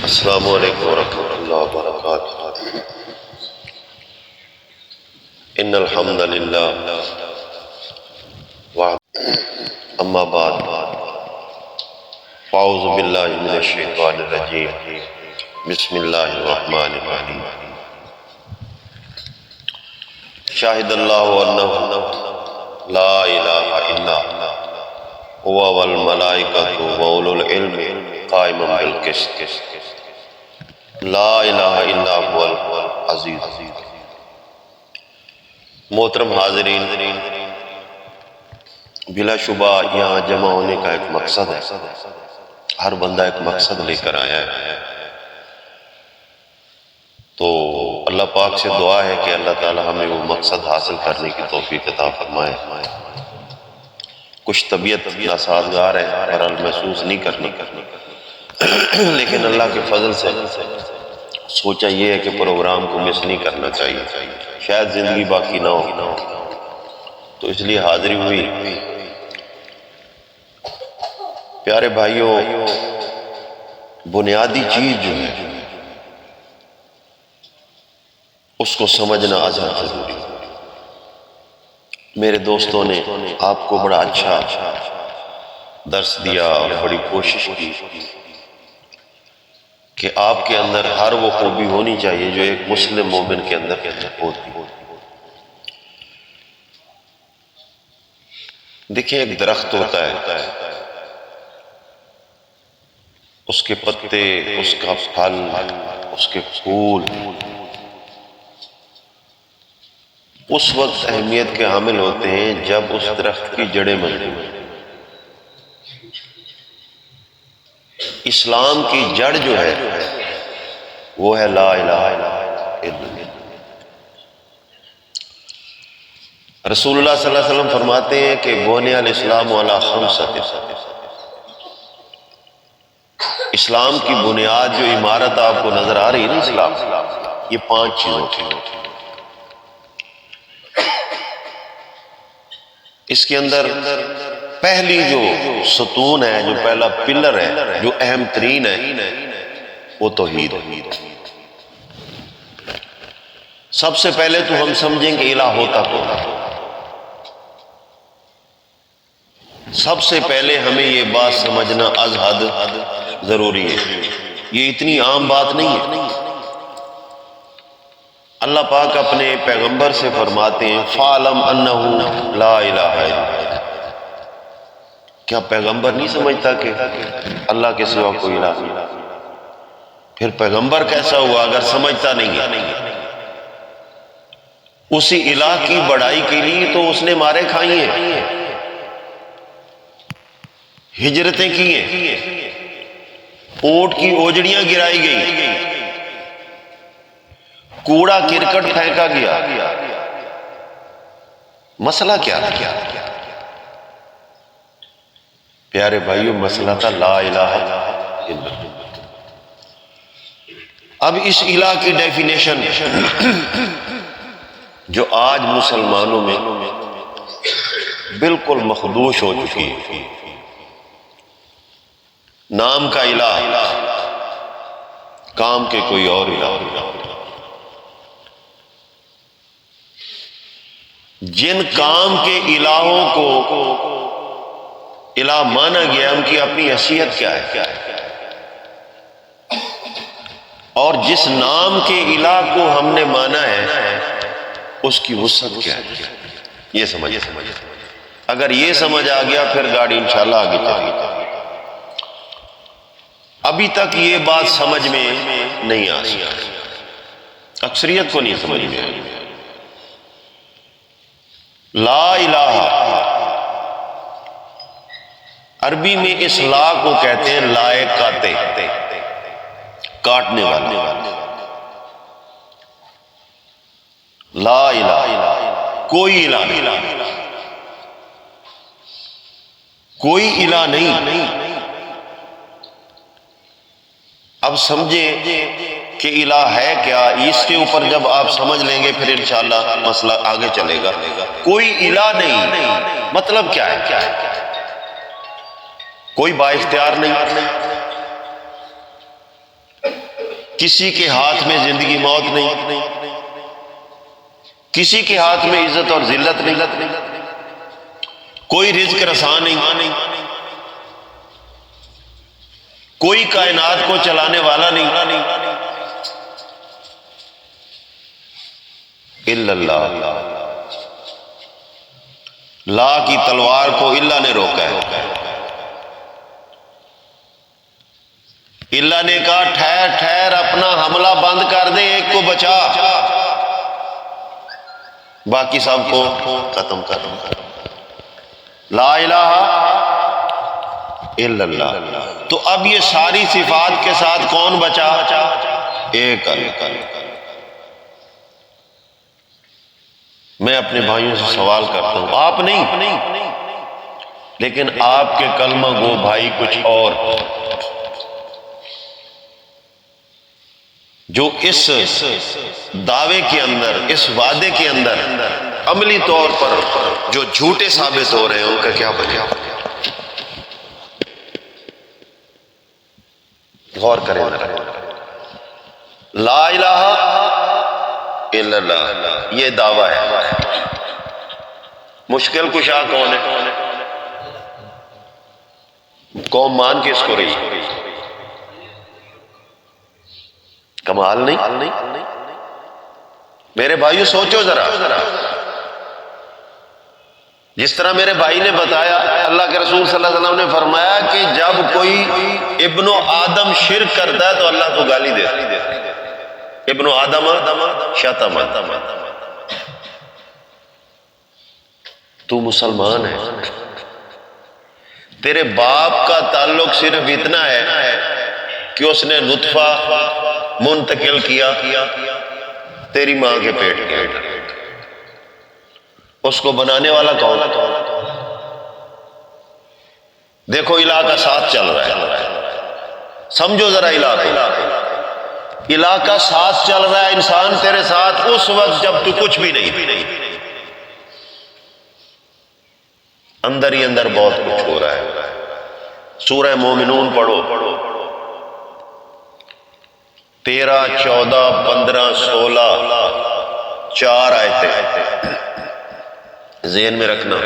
السلام علیکم ورحمۃ اللہ وبرکاتہ۔ ان الحمد للہ اما بعد فاعوذ باللہ من الشیطان الرجیم بسم اللہ الرحمن الرحیم۔ شاہد اللہ انہ لا الہ الا هو والملائکۃ واولو العلم قائما بالقسط لا الہ الا هو العزیز۔ محترم حاضرین، بلا شبہ یہاں جمع ہونے کا ایک مقصد ہے، ہر بندہ ایک مقصد لے کر آیا ہے، تو اللہ پاک سے دعا ہے کہ اللہ تعالی ہمیں وہ مقصد حاصل کرنے کی توفیق عطا فرمائے۔ کچھ طبیعت ناسازگار ہے، بہرحال محسوس نہیں کرنی، لیکن اللہ کے فضل سے سوچا یہ ہے کہ پروگرام کو مس نہیں کرنا چاہیے، شاید زندگی باقی نہ ہو، تو اس لیے حاضری ہوئی۔ پیارے بھائیوں، بنیادی چیز جو ہے اس کو سمجھنا ازحد ضروری ہے۔ میرے دوستوں نے آپ کو بڑا اچھا درس دیا اور بڑی کوشش کی کہ آپ کے اندر ہر وہ خوبی ہونی چاہیے جو ایک مسلم مومن کے اندر ہوتی ہے۔ دیکھیں، ایک درخت ہوتا ہے، اس کے پتے، اس کا پھل، اس کے پھول اس وقت اہمیت کے حامل ہوتے ہیں جب اس درخت کی جڑیں مضبوط ہیں۔ اسلام کی جڑ جو ہے وہ ہے لا الہ الا اللہ۔ رسول اللہ صلی اللہ علیہ وسلم فرماتے ہیں کہ بنی الاسلام علی خمسۃ، اسلام کی بنیاد جو عمارت آپ کو نظر آ رہی ہے نا، اسلام، یہ 5 چیزوں کی۔ اس کے اندر پہلی جو ستون ہے، جو پہلا پلر ہے، جو اہم ترین ہے، وہ توحید ہے۔ سب سے پہلے تو ہم سمجھیں کہ الہ ہوتا کون ہے۔ سب سے پہلے ہمیں یہ بات سمجھنا از حد ضروری ہے، یہ اتنی عام بات نہیں ہے۔ اللہ پاک اپنے پیغمبر سے فرماتے ہیں فَعْلَمْ أَنَّهُ لَا إِلَهَ إِلَّا۔ کیا پیغمبر نہیں سمجھتا کہ اللہ کے سوا کوئی الہ نہیں؟ پھر پیغمبر کیسا ہوا اگر سمجھتا نہیں ہے؟ اسی الہ کی بڑائی کے لیے تو اس نے مارے کھائی ہیں، ہجرتیں کی ہیں، اونٹ کی اوجڑیاں گرائی گئی، کوڑا کرکٹ پھینکا گیا۔ مسئلہ کیا تھا؟ پیارے بھائیوں، مسئلہ تھا لا الہ الا اللہ۔ اب اس الہ کی ڈیفینیشن جو آج مسلمانوں میں بالکل مخدوش ہو چکی ہے، نام کا الہ، کام کے کوئی اور الہ۔ جن کام کے الہوں کو الہ مانا گیا ان کی اپنی حیثیت کیا ہے، اور جس نام کے الہ کو ہم نے مانا ہے اس کی وسعت کیا ہے، یہ سمجھ۔ اگر یہ سمجھ آ گیا پھر گاڑی انشاءاللہ آگے چلے گی۔ ابھی تک یہ بات سمجھ میں نہیں آ سکی، اکثریت کو نہیں سمجھ میں آئی۔ لا الہ عربی میں اس لا کو کہتے ہیں لائے کاتے، کاٹنے والا۔ لا الہ، کوئی الہ نہیں، کوئی الہ نہیں۔ اب سمجھیں کہ الہ ہے کیا، اس کے اوپر جب آپ سمجھ لیں گے پھر انشاءاللہ مسئلہ آگے چلے گا۔ کوئی الہ نہیں مطلب کیا ہے؟ کوئی با اختیار نہیں، کسی کے ہاتھ میں زندگی موت نہیں، کسی کے ہاتھ میں عزت اور ذلت نہیں، کوئی رزق رساں نہیں، کوئی کائنات کو چلانے والا نہیں الا اللہ۔ لا کی تلوار کو اللہ نے روکا ہے۔ اللہ نے کہا ٹھہر ٹھہر، اپنا حملہ بند کر دے، ایک کو بچا، باقی سب کو ختم کر۔ لا الہ الا اللہ۔ تو اب یہ ساری صفات کے ساتھ کون بچا؟ ایک اللہ۔ میں اپنے بھائیوں سے سوال کرتا ہوں، آپ نہیں، لیکن آپ کے کلمہ گو بھائی کچھ اور جو اس دعوے کے اندر، اس وعدے کے اندر عملی طور پر جو جھوٹے ثابت ہو رہے ہیں، ان کا کیا بنے؟ غور کریں۔ لا الہ الا اللہ یہ دعویٰ ہے۔ مشکل کشا کون ہے؟ قوم مان کے اس کو رہی، کمال نہیں؟ میرے بھائیو سوچو ذرا، جس طرح میرے بھائی نے بتایا، اللہ کے رسول صلی اللہ علیہ وسلم نے فرمایا کہ جب کوئی ابن آدم شرک کرتا ہے تو اللہ کو گالی دیتا ہے۔ ابن آدم شتم، تو مسلمان ہے، تیرے باپ کا تعلق صرف اتنا ہے کہ اس نے نطفہ منتقل کیا تیری ماں کے پیٹ کے، اس کو بنانے والا کون؟ دیکھو علاقہ ساتھ چل رہا ہے، سمجھو ذرا علاقہ ساتھ چل رہا ہے، انسان تیرے ساتھ اس وقت جب تو کچھ بھی نہیں، اندر ہی اندر بہت کچھ ہو رہا ہے۔ سورہ مومنون پڑھو، 13، 14، 15، 16 4 آیتیں ذہن میں رکھنا،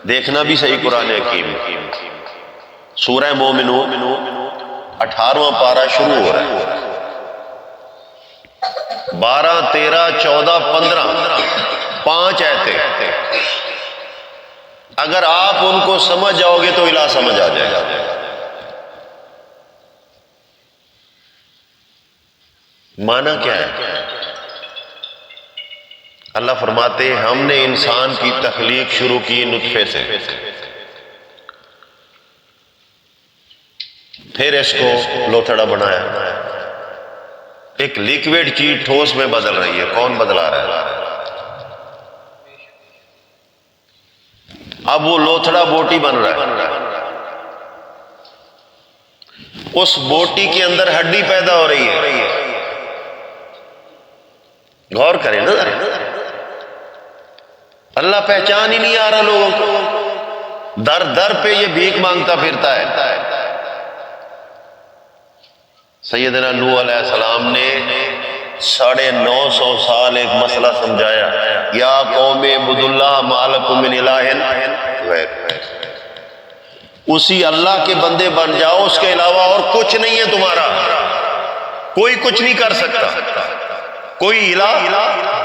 دیکھنا بھی صحیح قرآن حکیم۔ سورہ مومنون 18واں پارہ شروع ہو رہا ہے، 12، 13، 14، 15 5 آیتیں۔ اگر آپ ان کو سمجھ جاؤ گے تو الہ سمجھ آ جائے گا۔ معنی کیا ہے؟ اللہ فرماتے ہیں ہم نے انسان کی تخلیق شروع کی نطفے سے، پھر اس کو لوتھڑا بنایا، ایک لیکوڈ چیز ٹھوس میں بدل رہی ہے، کون بدلا رہا ہے؟ اب وہ لوتھڑا بوٹی بن رہا ہے، اس بوٹی کے اندر ہڈی پیدا ہو رہی ہے۔ غور کریں نا، اللہ پہچان ہی نہیں آ رہا لوگوں کو، در در پہ یہ بھیک مانگتا پھرتا ہے۔ سیدنا نوح علیہ السلام نے 950 سال ایک مسئلہ سمجھایا، یا قوم اعبدوا اللہ ما لکم من الہ غیرہ، اسی اللہ کے بندے بن جاؤ، اس کے علاوہ اور کچھ نہیں ہے تمہارا، کوئی کچھ نہیں کر سکتا، کوئی الہ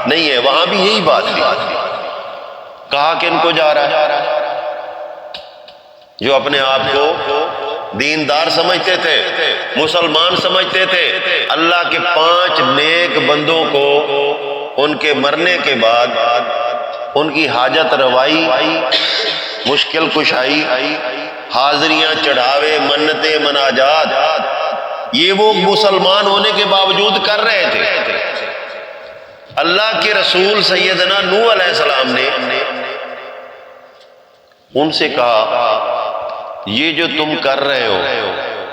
نہیں ہے۔ وہاں بھی یہی بات تھی، کہا کن کو جا رہا ہے؟ جو اپنے آپ کو دیندار سمجھتے تھے، مسلمان سمجھتے تھے، اللہ کے 5 نیک بندوں کو ان کے مرنے کے بعد ان کی حاجت روائی، مشکل کشائی، حاضریاں، چڑھاوے، منتیں، مناجات، یہ وہ مسلمان ہونے کے باوجود کر رہے تھے۔ اللہ کے رسول سیدنا نوح علیہ السلام نے ان سے کہا یہ جو تم کر رہے ہو،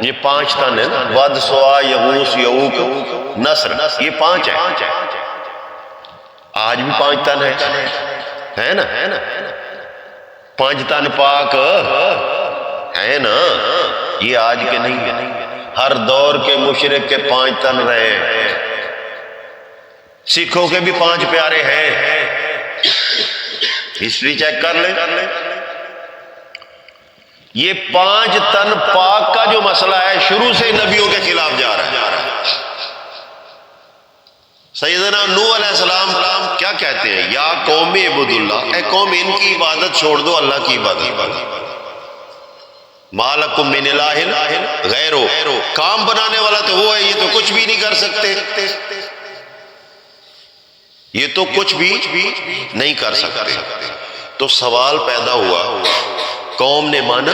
یہ 5 تن ہے نا، ود، سوا، یغوث، یعوق، نصر، یہ 5 ہیں۔ آج بھی 5 تن ہے نا، 5 تن پاک ہے نا، یہ آج کے نہیں ہے۔ ہر دور کے مشرک کے 5 تن رہے، سکھوں کے بھی 5 پیارے ہیں، ہسٹری چیک کر لیں۔ یہ 5 تن پاک کا جو مسئلہ ہے شروع سے نبیوں کے خلاف جا رہا ہے۔ سیدنا نوح علیہ السلام کیا کہتے ہیں؟ یا قوم عبد اللہ، اے قوم ان کی عبادت چھوڑ دو، اللہ کی عبادت۔ ما لکم من الہ غیرہ، کام بنانے والا تو وہ ہے، یہ تو کچھ بھی نہیں کر سکتے، یہ تو کچھ بھی نہیں کر سکتے۔ تو سوال پیدا ہوا، قوم نے مانا؟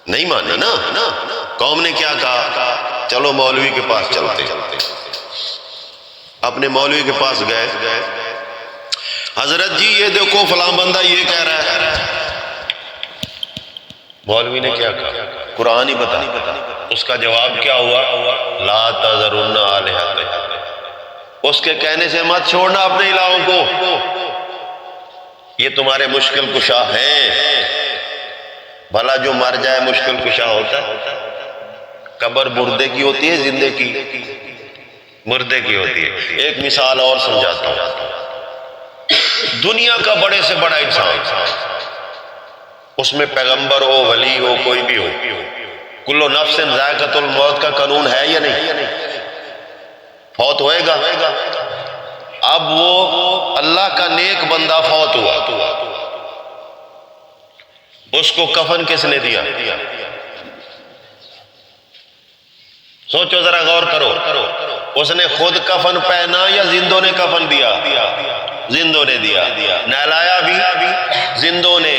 نہیں مانا نا۔ قوم نے کیا کہا؟ چلو مولوی کے پاس چلتے۔ اپنے مولوی کے پاس گئے، حضرت جی یہ دیکھو فلاں بندہ یہ کہہ رہا ہے۔ مولوی نے کیا کہا؟ قرآن ہی بتا۔ اس کا جواب کیا ہوا؟ لا تذرن آلہتکم، اس کے کہنے سے مت چھوڑنا اپنے الہوں کو، یہ تمہارے مشکل کشا ہیں۔ بھلا جو مر جائے مشکل کشا ہوتا ہے؟ قبر مردے کی ہوتی ہے زندے کی؟ مردے کی ہوتی ہے۔ ایک مثال اور سمجھاتا ہوں، دنیا کا بڑے سے بڑا انسان، اس میں پیغمبر ہو، ولی ہو، کوئی بھی ہو، کل نفس ذائقۃ الموت کا قانون ہے یا نہیں؟ فوت ہوئے گا۔ اب وہ اللہ کا نیک بندہ فوت ہوا، اس کو کفن کس نے دیا؟ سوچو ذرا، غور کرو، اس نے خود کفن پہنا یا زندوں نے کفن دیا؟ زندوں نے دیا۔ نہلایا بھی زندوں نے،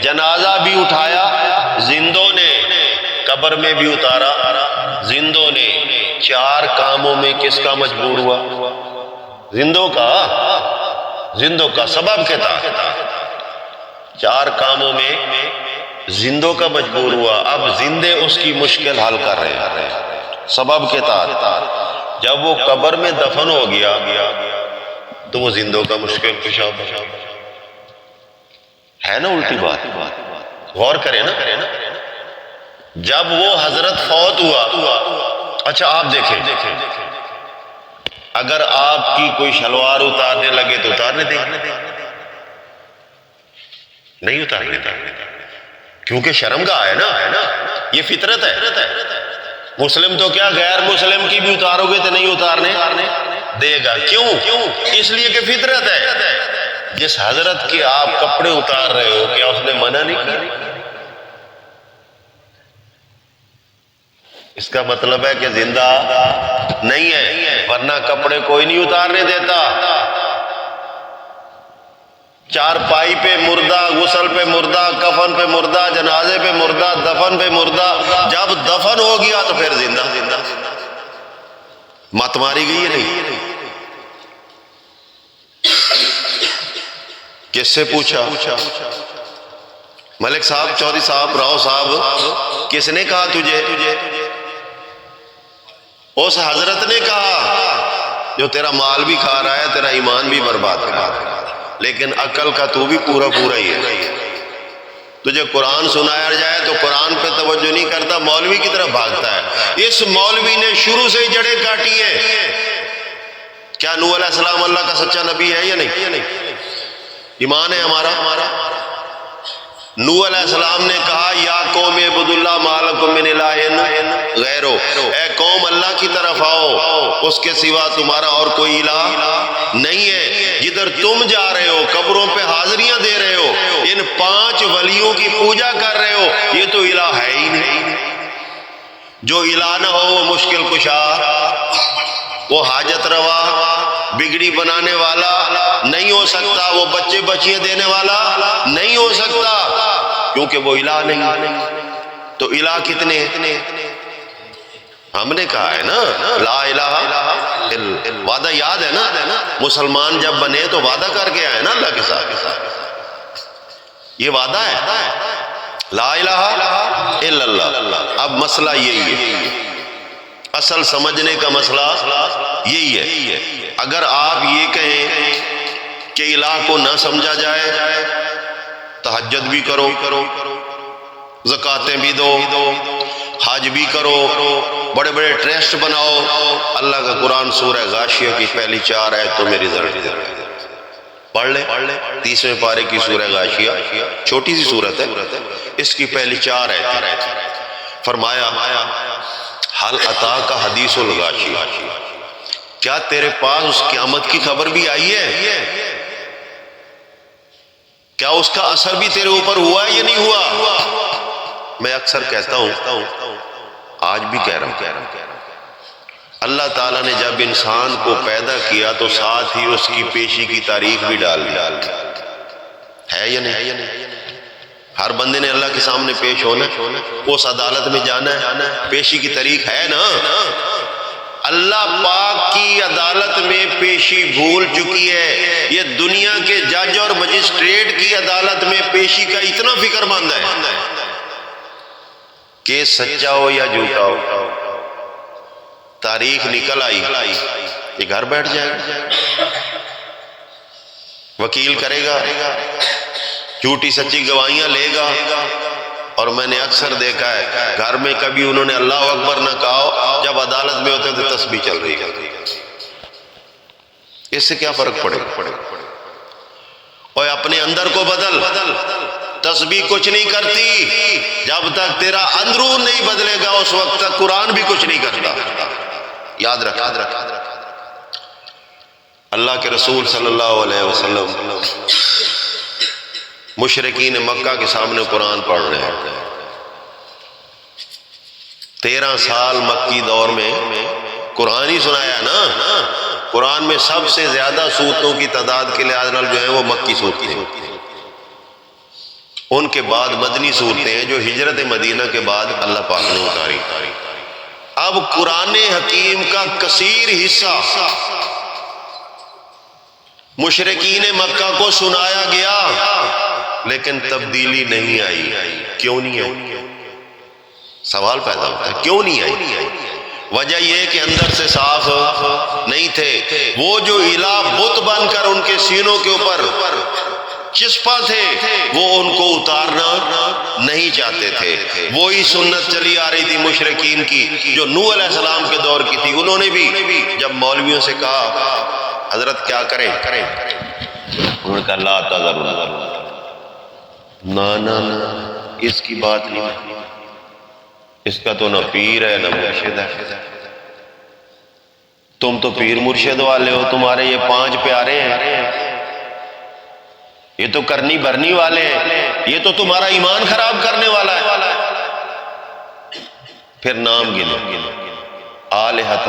جنازہ بھی اٹھایا زندوں نے، قبر میں بھی اتارا زندوں نے۔ 4 کاموں میں کس کا مجبور ہوا؟ زندوں کا۔ زندوں کا، سبب کے تحت 4 کاموں میں زندوں کا مجبور ہوا۔ اب زندے اس کی مشکل حل کر رہے ہیں سبب کے تحت۔ جب وہ قبر میں دفن ہو گیا تو وہ زندوں کا مشکل کشا ہے نا؟ الٹی بات، غور کریں نا۔ جب وہ حضرت فوت ہوا، اچھا آپ دیکھیں، اگر آپ کی کوئی شلوار اتارنے لگے تو اتارنے دیں؟ نہیں اتارنے دیں، کیونکہ شرمگاہ ہے نا، یہ فطرت ہے۔ مسلم تو کیا، غیر مسلم کی بھی اتارو گے تو نہیں اتارنے دے گا۔ کیوں؟ اس لیے کہ فطرت ہے۔ جس حضرت کے آپ کپڑے اتار رہے ہو، کیا اس نے منع نہیں کیا؟ اس کا مطلب ہے کہ زندہ نہیں ہے، ورنہ کپڑے کوئی نہیں اتارنے دیتا۔ 4 پائی پہ مردہ، غسل پہ مردہ، کفن پہ مردہ، جنازے پہ مردہ، دفن پہ مردہ۔ جب دفن ہو گیا تو پھر زندہ۔ مت ماری گئی ہے نہیں؟ کس سے پوچھا؟ ملک صاحب، چودھری صاحب، راؤ صاحب، کس نے کہا تجھے؟ اس حضرت نے کہا جو تیرا مال بھی کھا رہا ہے، تیرا ایمان بھی برباد کر رہا ہے، لیکن عقل کا تو بھی پورا ہی ہے۔ تجھے قرآن سنایا جائے تو قرآن پہ توجہ نہیں کرتا، مولوی کی طرف بھاگتا ہے۔ اس مولوی نے شروع سے ہی جڑیں کاٹی ہیں۔ کیا نوح علیہ السلام اللہ کا سچا نبی ہے یا نہیں؟ ایمان ہے ہمارا۔ نوح علیہ السلام نے کہا یا قوم عبد اللہ ما لکم من الہ غیرہ، اے قوم اللہ کی طرف آؤ، اس کے سوا تمہارا اور کوئی الہ نہیں ہے۔ جدھر تم جا رہے ہو، قبروں پہ حاضریاں دے رہے ہو، ان 5 ولیوں کی پوجا کر رہے ہو، یہ تو الہ ہے ہی نہیں۔ جو الہ نہ ہو وہ مشکل کشا، وہ حاجت روا، بگڑی بنانے والا نہیں ہو سکتا، وہ بچے بچیاں دینے والا نہیں ہو سکتا، کیونکہ وہ الہ نہیں۔ تو الہ کتنے؟ ہم نے کہا ہے نا لا الہ الا، وعدہ یاد ہے نا؟ مسلمان جب بنے تو وعدہ کر کے آئے نا اللہ کے ساتھ، یہ وعدہ ہے لا الہ الا اللہ۔ اب مسئلہ یہی ہے، اصل سمجھنے کا مسئلہ یہی ہے۔ اگر آپ یہ کہیں کہ الہ کو نہ سمجھا جائے، تہجد بھی کرو، زکاتیں بھی دو، حج بھی کرو، بڑے بڑے ٹرسٹ بناؤ۔ اللہ کا قرآن سورہ غاشیہ کی پہلی 4 آیتوں میں رزلٹ پڑھ لے، 30ویں پارے کی سورہ غاشیہ، چھوٹی سی سورت ہے، اس کی پہلی 4 آیتیں فرمایا حل اتاک حدیث الغاشیہ، کیا تیرے پاس اس قیامت کی خبر بھی آئی ہے؟ کیا اس کا اثر بھی تیرے اوپر ہوا ہے یا نہیں ہوا؟ میں اکثر کہتا ہوں، آج بھی کہہ رہا ہوں، اللہ تعالیٰ نے جب انسان کو پیدا کیا تو ساتھ ہی اس کی پیشی کی تاریخ بھی ڈال دی ہے یا نہیں؟ ہر بندے نے اللہ کے سامنے پیش ہونا، اس عدالت میں جانا ہے، پیشی کی تاریخ ہے نا۔ اللہ پاک کی عدالت میں پیشی بھول چکی ہے، یہ دنیا کے جج اور مجسٹریٹ کی عدالت میں پیشی کا اتنا فکر مند ہے کہ سچا ہو یا جھوٹا ہو، تاریخ نکل آئی، یہ گھر بیٹھ جائے گا، وکیل کرے گا، جھوٹی سچی گواہیاں لے گا، اور میں نے اکثر دیکھا ہے گھر میں کبھی انہوں نے اللہ اکبر نہ کہا، جب عدالت میں ہوتے تو تسبیح چل رہی ہے۔ اس سے کیا فرق پڑے گا؟ اور اپنے اندر کو بدل، تسبیح کچھ نہیں کرتی جب تک تیرا اندرون نہیں بدلے گا، اس وقت تک قرآن بھی کچھ نہیں کرتا، یاد رکھ۔ اللہ کے رسول صلی اللہ علیہ وسلم مشرکین مکہ کے سامنے قرآن پڑھ رہے ہیں، 13 سال مکی دور میں قرآن ہی سنایا نا۔ قرآن میں سب سے زیادہ سورتوں کی تعداد کے لحاظ نال جو ہیں وہ مکی سورتیں ہیں، ان کے بعد مدنی سورتیں ہیں جو ہجرت مدینہ کے بعد اللہ پاک نے اتاری۔ اب قرآن حکیم کا کثیر حصہ مشرکین مکہ کو سنایا گیا، لیکن تبدیلی نہیں آئی۔ کیوں نہیں آئی؟ سوال پیدا ہوتا ہے، کیوں نہیں آئی؟ وجہ یہ کہ اندر سے صاف نہیں تھے، وہ جو الہ بت بن کر ان کے سینوں کے اوپر چسپا تھے، وہ ان کو اتارنا نہیں چاہتے تھے۔ وہی سنت چلی آ رہی تھی مشرکین کی جو نوح علیہ السلام کے دور کی تھی۔ انہوں نے بھی جب مولویوں سے کہا حضرت کیا کریں، انہوں نے کہا لا تذروا، نا اس کی بات نہیں، اس کا تو نہ پیر ہے نہ مرشد ہے، تم تو پیر مرشد والے ہو، تمہارے یہ 5 پیارے ہیں، یہ تو کرنی بھرنی والے ہیں، یہ تو تمہارا ایمان خراب کرنے والا ہے۔ پھر نام گنو، آلہۃ،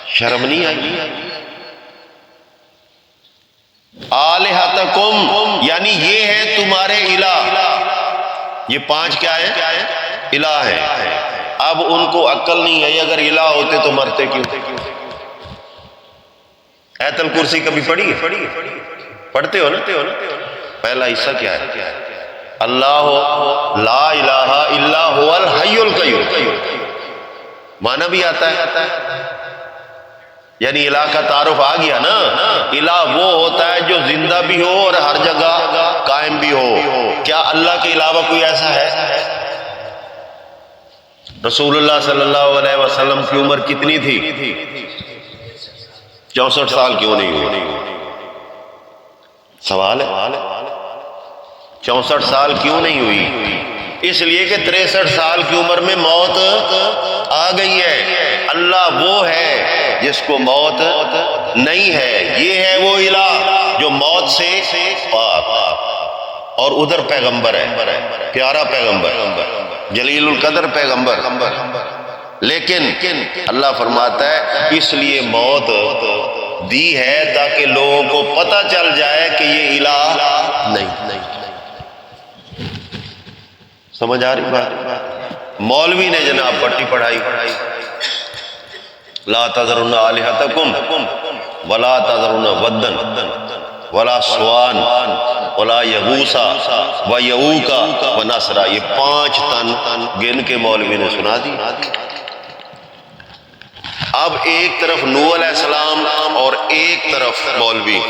شرم نہیں آئی؟ آلہتکم یعنی یہ ہے تمہارے الہ، یہ 5 کیا ہے؟ الہ ہے۔ اب ان کو عقل نہیں ہے، اگر الہ ہوتے تو مرتے کیوں؟ آیت الکرسی کبھی پڑھی؟ پڑھتے ہو نا؟ پہلا حصہ کیا ہے؟ اللہ لا الہ الا هو الحی القیوم، معنی بھی آتا ہے، یعنی الہ کا تعارف آ گیا نا۔ الہ وہ ہوتا ہے جو زندہ بھی ہو اور ہر جگہ قائم بھی ہو۔ کیا اللہ کے علاوہ کوئی ایسا ہے؟ رسول اللہ صلی اللہ علیہ وسلم کی عمر کتنی تھی؟ 64 سال کیوں نہیں ہوئی؟ سوال ہے، 64 سال کیوں نہیں ہوئی؟ اس لیے کہ 63 سال کی عمر میں موت آ گئی ہے۔ اللہ وہ ہے جس کو موت نہیں ہے، یہ ہے وہ الہ جو موت سے پاک، اور ادھر پیغمبر ہے، پیارا پیغمبر، جلیل القدر پیغمبر، لیکن اللہ فرماتا ہے اس لیے موت دی ہے تاکہ لوگوں کو پتہ چل جائے کہ یہ الہ نہیں۔ سمجھ آ رہی بات؟ مولوی نے جناب پٹی پڑھائی، لا تذرن آلہتکم ولا تذرن ودن ولا سوان ولا یغوث و یعوق و نصرا، یہ 5 تن گن کے مولوی نے سنا دی۔ اب ایک طرف نوح علیہ السلام اور ایک طرف مولوی،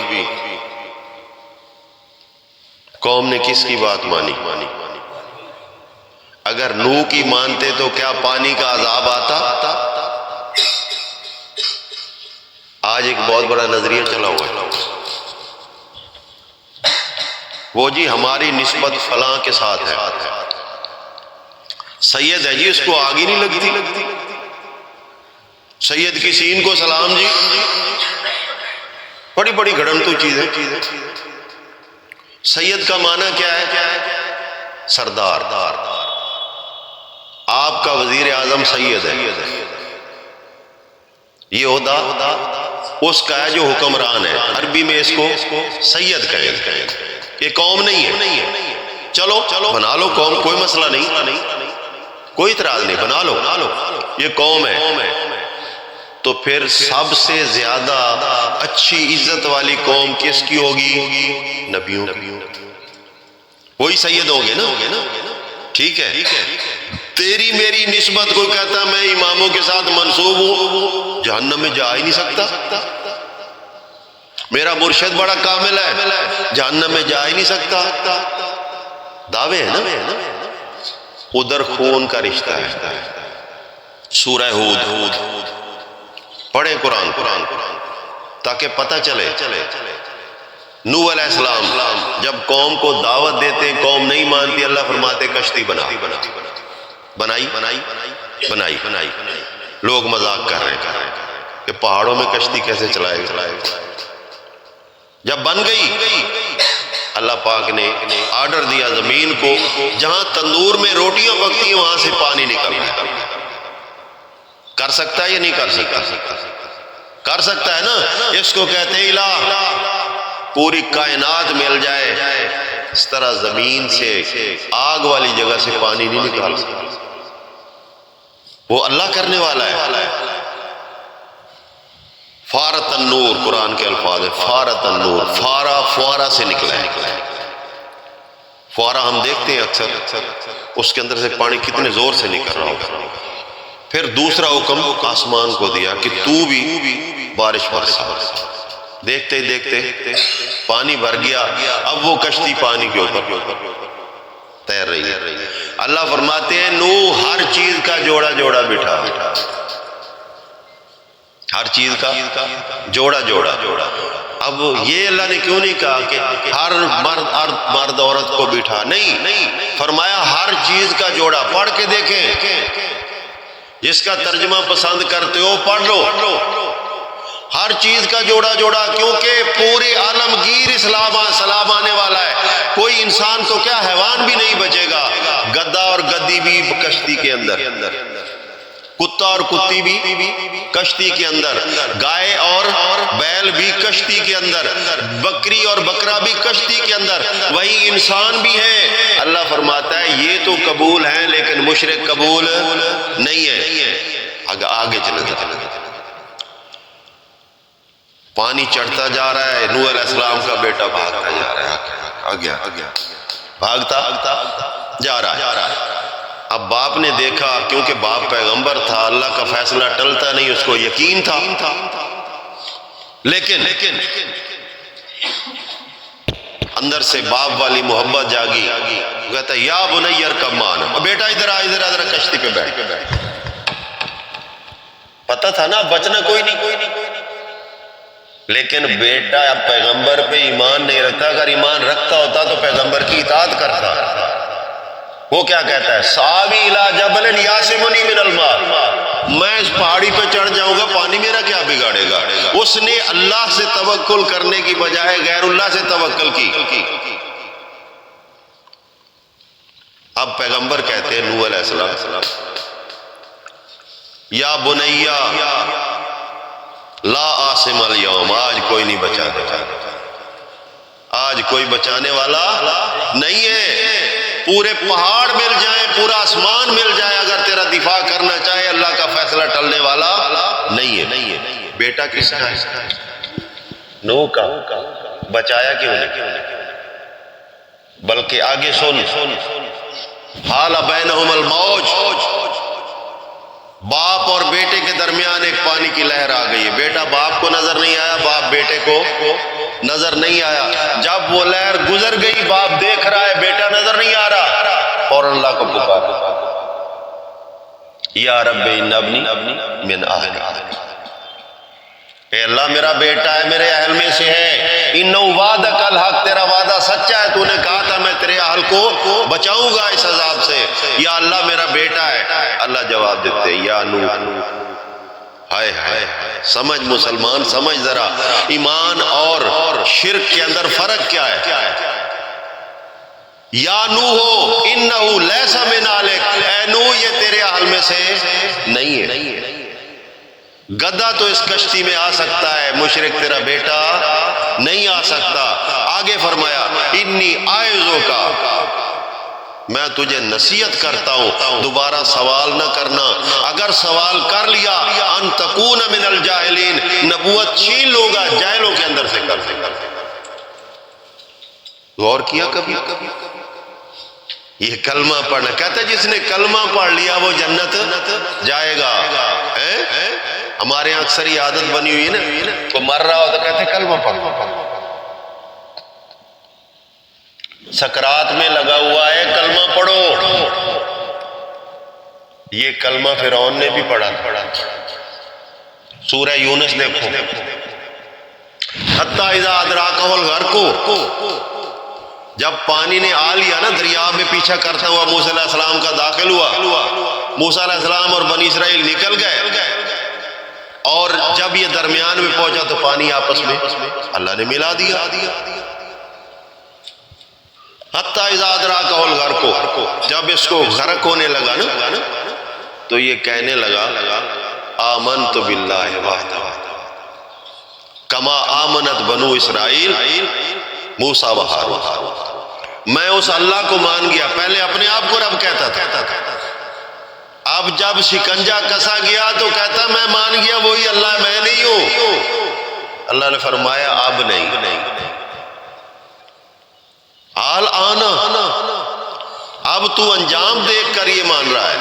قوم نے کس کی بات مانی؟ اگر نوح کی مانتے تو کیا پانی کا عذاب آتا؟ آج ایک بہت بڑا نظریہ چلا ہوا ہے، وہ جی ہماری نسبت فلاں کے ساتھ ہے، سید ہے جی اس کو آگ ہی نہیں لگتی، سید کی سین کو سلام جی، بڑی بڑی گھڑنتو چیز ہے۔ سید کا معنی کیا ہے؟ سردار۔ آپ کا وزیر اعظم سید ہے، یہ عہدہ اس کا ہے جو حکمران ہے، عربی میں اس کو سید کہیں۔ یہ قوم نہیں ہے، چلو بنا لو قوم، کوئی مسئلہ نہیں، کوئی اعتراض نہیں، بنا لو، یہ قوم ہے۔ تو پھر سب سے زیادہ اچھی عزت والی قوم کس کی ہوگی؟ نبیوں کی، وہی سید ہوں گے نا، ٹھیک ہے۔ تیری میری نسبت کوئی کہتا میں اماموں کے ساتھ منسوب ہوں، جہنم میں جا ہی نہیں سکتا۔ میرا مرشد بڑا کامل ہے، جہنم میں جا ہی نہیں سکتا، دعوے ہیں نا۔ ادھر خون کا رشتہ ہے۔ سورہ ہود پڑھیں قرآن تاکہ پتہ چلے۔ نوح علیہ السلام جب قوم کو دعوت دیتے، قوم نہیں مانتی، اللہ فرماتے کشتی بنائی۔ لوگ مذاق کر رہے ہیں کہ پہاڑوں میں کشتی کیسے چلائے۔ جب بن گئی، اللہ پاک نے آرڈر دیا زمین کو، جہاں تندور میں روٹیاں پکتی ہیں وہاں سے پانی نکل رہا ہے۔ کر سکتا ہے یا نہیں کر سکتا؟ کر سکتا ہے نا۔ اس کو کہتے ہیں الہ، پوری کائنات مل جائے اس طرح زمین سے آگ والی جگہ سے پانی نہیں نکال سکتا، وہ اللہ کرنے والا ہے۔ فارت النور، قرآن کے الفاظ ہے، فارت النور، فارا فوارا سے نکلا ہے۔ فوارا ہم دیکھتے ہیں اکثر، اس کے اندر سے پانی کتنے زور سے نکل رہا ہوگا۔ پھر دوسرا حکم آسمان کو دیا کہ تو بھی بارش برسا۔ دیکھتے دیکھتے پانی بھر گیا، اب وہ کشتی پانی کے اوپر تیر رہی ہے۔ اللہ فرماتے ہیں نوح ہر چیز کا جوڑا جوڑا بٹھا، ہر چیز کا جوڑا جوڑا۔ اب یہ اللہ نے کیوں نہیں کہا کہ ہر مرد عورت کو بٹھا، نہیں، فرمایا ہر چیز کا جوڑا۔ پڑھ کے دیکھیں، جس کا ترجمہ پسند کرتے ہو پڑھ لو۔ ہر چیز کا جوڑا جوڑا، کیونکہ پورے عالمگیر سلام آنے والا ہے۔ کوئی انسان تو کیا حیوان بھی نہیں بچے گا، گدھا اور گدی بھی کشتی کے اندر، کتا اور کتی بھی کشتی کے اندر، گائے اور بیل بھی کشتی کے اندر، بکری اور بکرا بھی کشتی کے اندر، وہی انسان بھی ہے۔ اللہ فرماتا ہے یہ تو قبول ہیں لیکن مشرک قبول نہیں ہے۔ آگے چلے، پانی چڑھتا جا رہا ہے، نوح علیہ السلام کا بیٹا بھاگتا جا رہا ہے، آگیا بھاگتا جا رہا ہے۔ اب باپ نے دیکھا، کیونکہ باپ پیغمبر تھا، اللہ کا فیصلہ ٹلتا نہیں، اس کو یقین تھا، لیکن اندر سے باپ والی محبت جاگی، کہتا ہے یا بنی ارکب معنا، بیٹا ادھر آ کشتی پہ بیٹھ۔ پتہ تھا نا بچنا کوئی نہیں، لیکن بیٹا اب پیغمبر پہ ایمان نہیں رکھتا۔ اگر ایمان رکھتا ہوتا تو پیغمبر کی اطاعت کرتا۔ وہ کیا کہتا ہے؟ ساوی الی جبل یعصمنی من الماء، میں اس پہاڑی پہ چڑھ جاؤں گا، پانی میرا کیا بگاڑے گا۔ اس نے اللہ سے توکل کرنے کی بجائے غیر اللہ سے توکل کی۔ اب پیغمبر کہتے ہیں نوح علیہ السلام، یا بنیا لا عاصم اليوم، آج کوئی نہیں بچا دے، آج کوئی بچانے والا نہیں ہے۔ پورے پہاڑ مل جائیں، پورا آسمان مل جائے، اگر تیرا دفاع کرنا چاہے اللہ کا فیصلہ ٹلنے والا نہیں ہے۔ بیٹا کس کا ہے؟ نوح کا۔ بچایا کیوں نہیں؟ بلکہ آگے سن، حال بینہم الموج، باپ اور بیٹے کے درمیان ایک پانی کی لہر آ گئی ہے۔ بیٹا باپ کو نظر نہیں آیا، باپ بیٹے کو نظر نہیں آیا۔ جب وہ لہر گزر گئی، باپ دیکھ رہا ہے، بیٹا نظر نہیں آ رہا۔ فوراً اللہ کو پکارا، یا رب ان ابنی من اہلی، اے اللہ میرا بیٹا ہے میرے اہل میں سے ہے، انہ وعدک الحق، تیرا وعدہ سچا ہے، تو نے کہا تھا میں تیرے اہل کو بچاؤں گا اس عذاب سے، یا اللہ میرا بیٹا ہے۔ اللہ جواب دیتے یا نوح، ہائے ہائے، سمجھ مسلمان سمجھ ذرا، ایمان اور شرک کے اندر فرق کیا ہے؟ یا نوح انہ لیس من اہلک، اے نوح یہ تیرے اہل میں سے نہیں ہے۔ گدھا تو اس کشتی میں آ سکتا ہے، مشرک تیرا بیٹا نہیں آ سکتا۔ آگے فرمایا انی اعظک، میں تجھے نصیحت کرتا ہوں دوبارہ سوال نہ کرنا، اگر سوال کر لیا ان تکون من الجاہلین، نبوت چھین لو گا جاہلوں کے اندر سے کر۔ غور کیا کبھی یہ کلمہ پڑھنا؟ کہتا ہے جس نے کلمہ پڑھ لیا وہ جنت جائے گا۔ ہمارے یہاں اکثر یہ عادت بنی ہوئی ہے نا، تو مر رہا ہو تو کہتے ہیں کلمہ پڑھ، سکرات میں لگا ہوا ہے کلمہ پڑھو۔ یہ کلمہ فرعون نے بھی پڑھا، سورہ یونس دیکھو، حتی اذا ادراکہ الغرق، جب پانی نے آ لیا نا دریا میں، پیچھا کرتا ہوا موسیٰ علیہ السلام کا داخل ہوا، موسیٰ علیہ السلام اور بنی اسرائیل نکل گئے، اور جب یہ درمیان میں پہنچا تو پانی آپس میں اللہ نے ملا دیا۔ حتی اذا ادراکہ الغرق، جب اس کو غرق ہونے لگا نا تو یہ کہنے لگا آمنت باللہ وحدہ کما آمنت بنو اسرائیل موسیٰ و ہارون، میں اس اللہ کو مان گیا، پہلے اپنے آپ کو رب کہتا تھا، اب جب شکنجہ کسا گیا تو کہتا میں مان گیا وہی اللہ، میں نہیں ہوں۔ اللہ نے فرمایا اب نہیں، حال آنا، اب تو انجام دیکھ کر یہ مان رہا ہے۔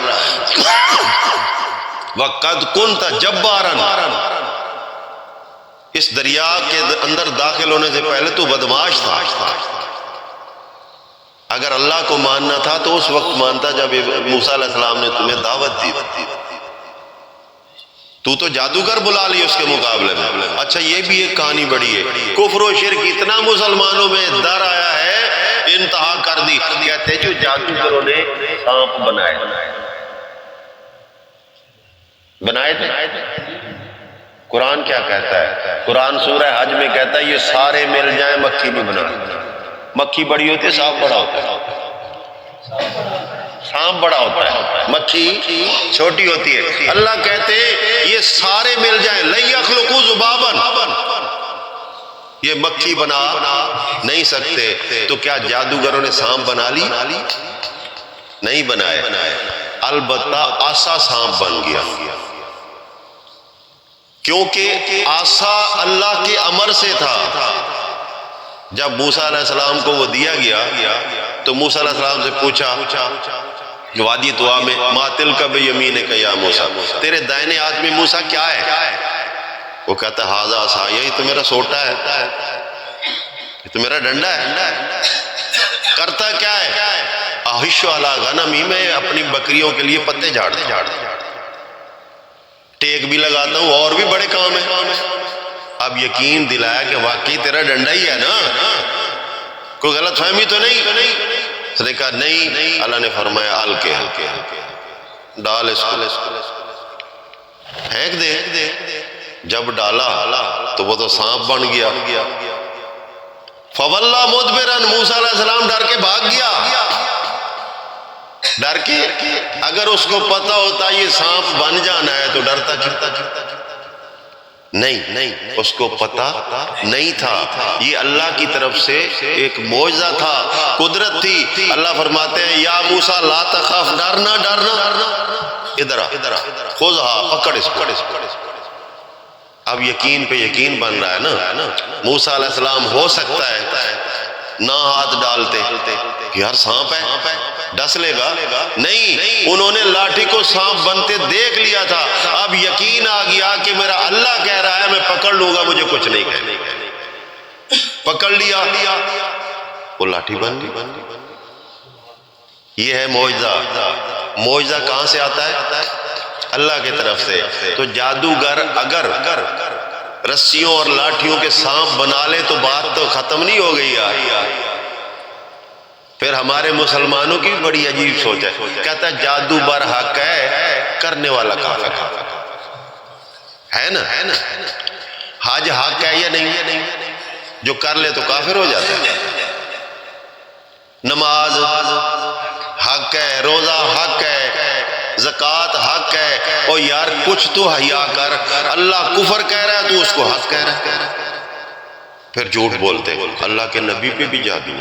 وَقَدْ كُنْتَ جَبَّارًا، اس دریا کے اندر داخل ہونے سے پہلے تو بدمعاش تھا۔ اگر اللہ کو ماننا تھا تو اس وقت مانتا جب موسیٰ علیہ السلام نے تمہیں دعوت دی، تو جادوگر بلا لی اس کے مقابلے میں۔ اچھا یہ بھی ایک کہانی بڑی ہے، کفر و شرک اتنا مسلمانوں میں در آیا ہے، انتہا کر دی، کہتے جو جادوگروں نے سانپ بنائے تھے۔ قرآن کیا کہتا ہے؟ قرآن سورہ حج میں کہتا ہے یہ سارے مل جائیں مکھی بھی بنا دیں۔ مکھی بڑی ہوتی ہے، سانپ بڑا ہوتا ہے، سانپ بڑا ہوتا ہے، مکھی چھوٹی ہوتی ہے۔ اللہ کہتے ہیں یہ سارے مل جائیں لن یخلقوا ذبابا، یہ مکھی بنا نہیں سکتے، تو کیا جادوگروں نے سانپ بنا لی؟ نہیں بنائے، البتہ آسا سانپ بن گیا، کیونکہ آسا اللہ کے امر سے تھا۔ جب موسیٰ علیہ السلام کو وہ دیا گیا تو موسیٰ علیہ السلام سے پوچھا وادی طوا میں ما تلک بیمینک یا موسیٰ، تیرے دائنے ہاتھ میں موسیٰ کیا ہے؟ وہ کہتا ہے ھذا عصای، یہی تو میرا سوٹا ہے، یہ تو میرا ڈنڈا ہے۔ کرتا کیا ہے؟ احش علی غنمی، میں اپنی بکریوں کے لیے پتے جھاڑتا ہوں، ٹیک بھی لگاتا ہوں، اور بھی بڑے کام ہیں۔ اب یقین دلایا کہ واقعی تیرا ڈنڈا ہی ہے نا، کوئی غلط فہمی تو نہیں؟ اس نے کہا نہیں۔ اللہ نے فرمایا ہلکے ڈال اس کو، پھینک دے۔ جب ڈالا تو وہ تو سانپ بن گیا۔ فولا مدبرا، موسیٰ علیہ السلام ڈر کے بھاگ گیا، ڈر کے، اگر اس کو پتا ہوتا یہ سانپ بن جانا ہے تو ڈرتا نہیں، اس کو پتا نہیں تھا، یہ اللہ کی طرف سے ایک معجزہ تھا، قدرت تھی۔ اللہ فرماتے ہیں یا موسیٰ لا تخاف، ڈرنا، ادھر خذھا، پکڑ اس کو۔ اب یقین پہ یقین بن رہا ہے نا، موسیٰ علیہ السلام ہو سکتا ہے نہ ہاتھ ڈالتے کہ یار سانپ ہے ڈس لے گا، نہیں، انہوں نے لاٹھی کو سانپ بنتے دیکھ لیا تھا۔ اب یقین آ گیا کہ میرا اللہ کہہ رہا ہے میں پکڑ لوں گا، مجھے کچھ نہیں کہنا۔ پکڑ لیا، وہ لاٹھی بن گئی۔ یہ ہے معجزہ۔ معجزہ کہاں سے آتا ہے؟ اللہ کی طرف سے۔ تو جادوگر اگر رسیوں اور لاٹھیوں کے سانپ بنا لے تو بات تو ختم نہیں ہو گئی یار۔ پھر ہمارے مسلمانوں کی بڑی عجیب سوچ ہے، کہتا ہے جادو بر حق ہے، کرنے والا کافر ہے نا۔ حج حق ہے یا نہیں؟ جو کر لے تو کافر ہو جاتا ہے۔ نماز حق ہے، روزہ حق ہے، زکوٰۃ حق ہے۔ او یار کچھ تو حیا کر، اللہ کفر کہہ رہا ہے تو اس کو حق کہہ رہا ہے۔ پھر جھوٹ بولتے، اللہ کے نبی پہ بھی جادو،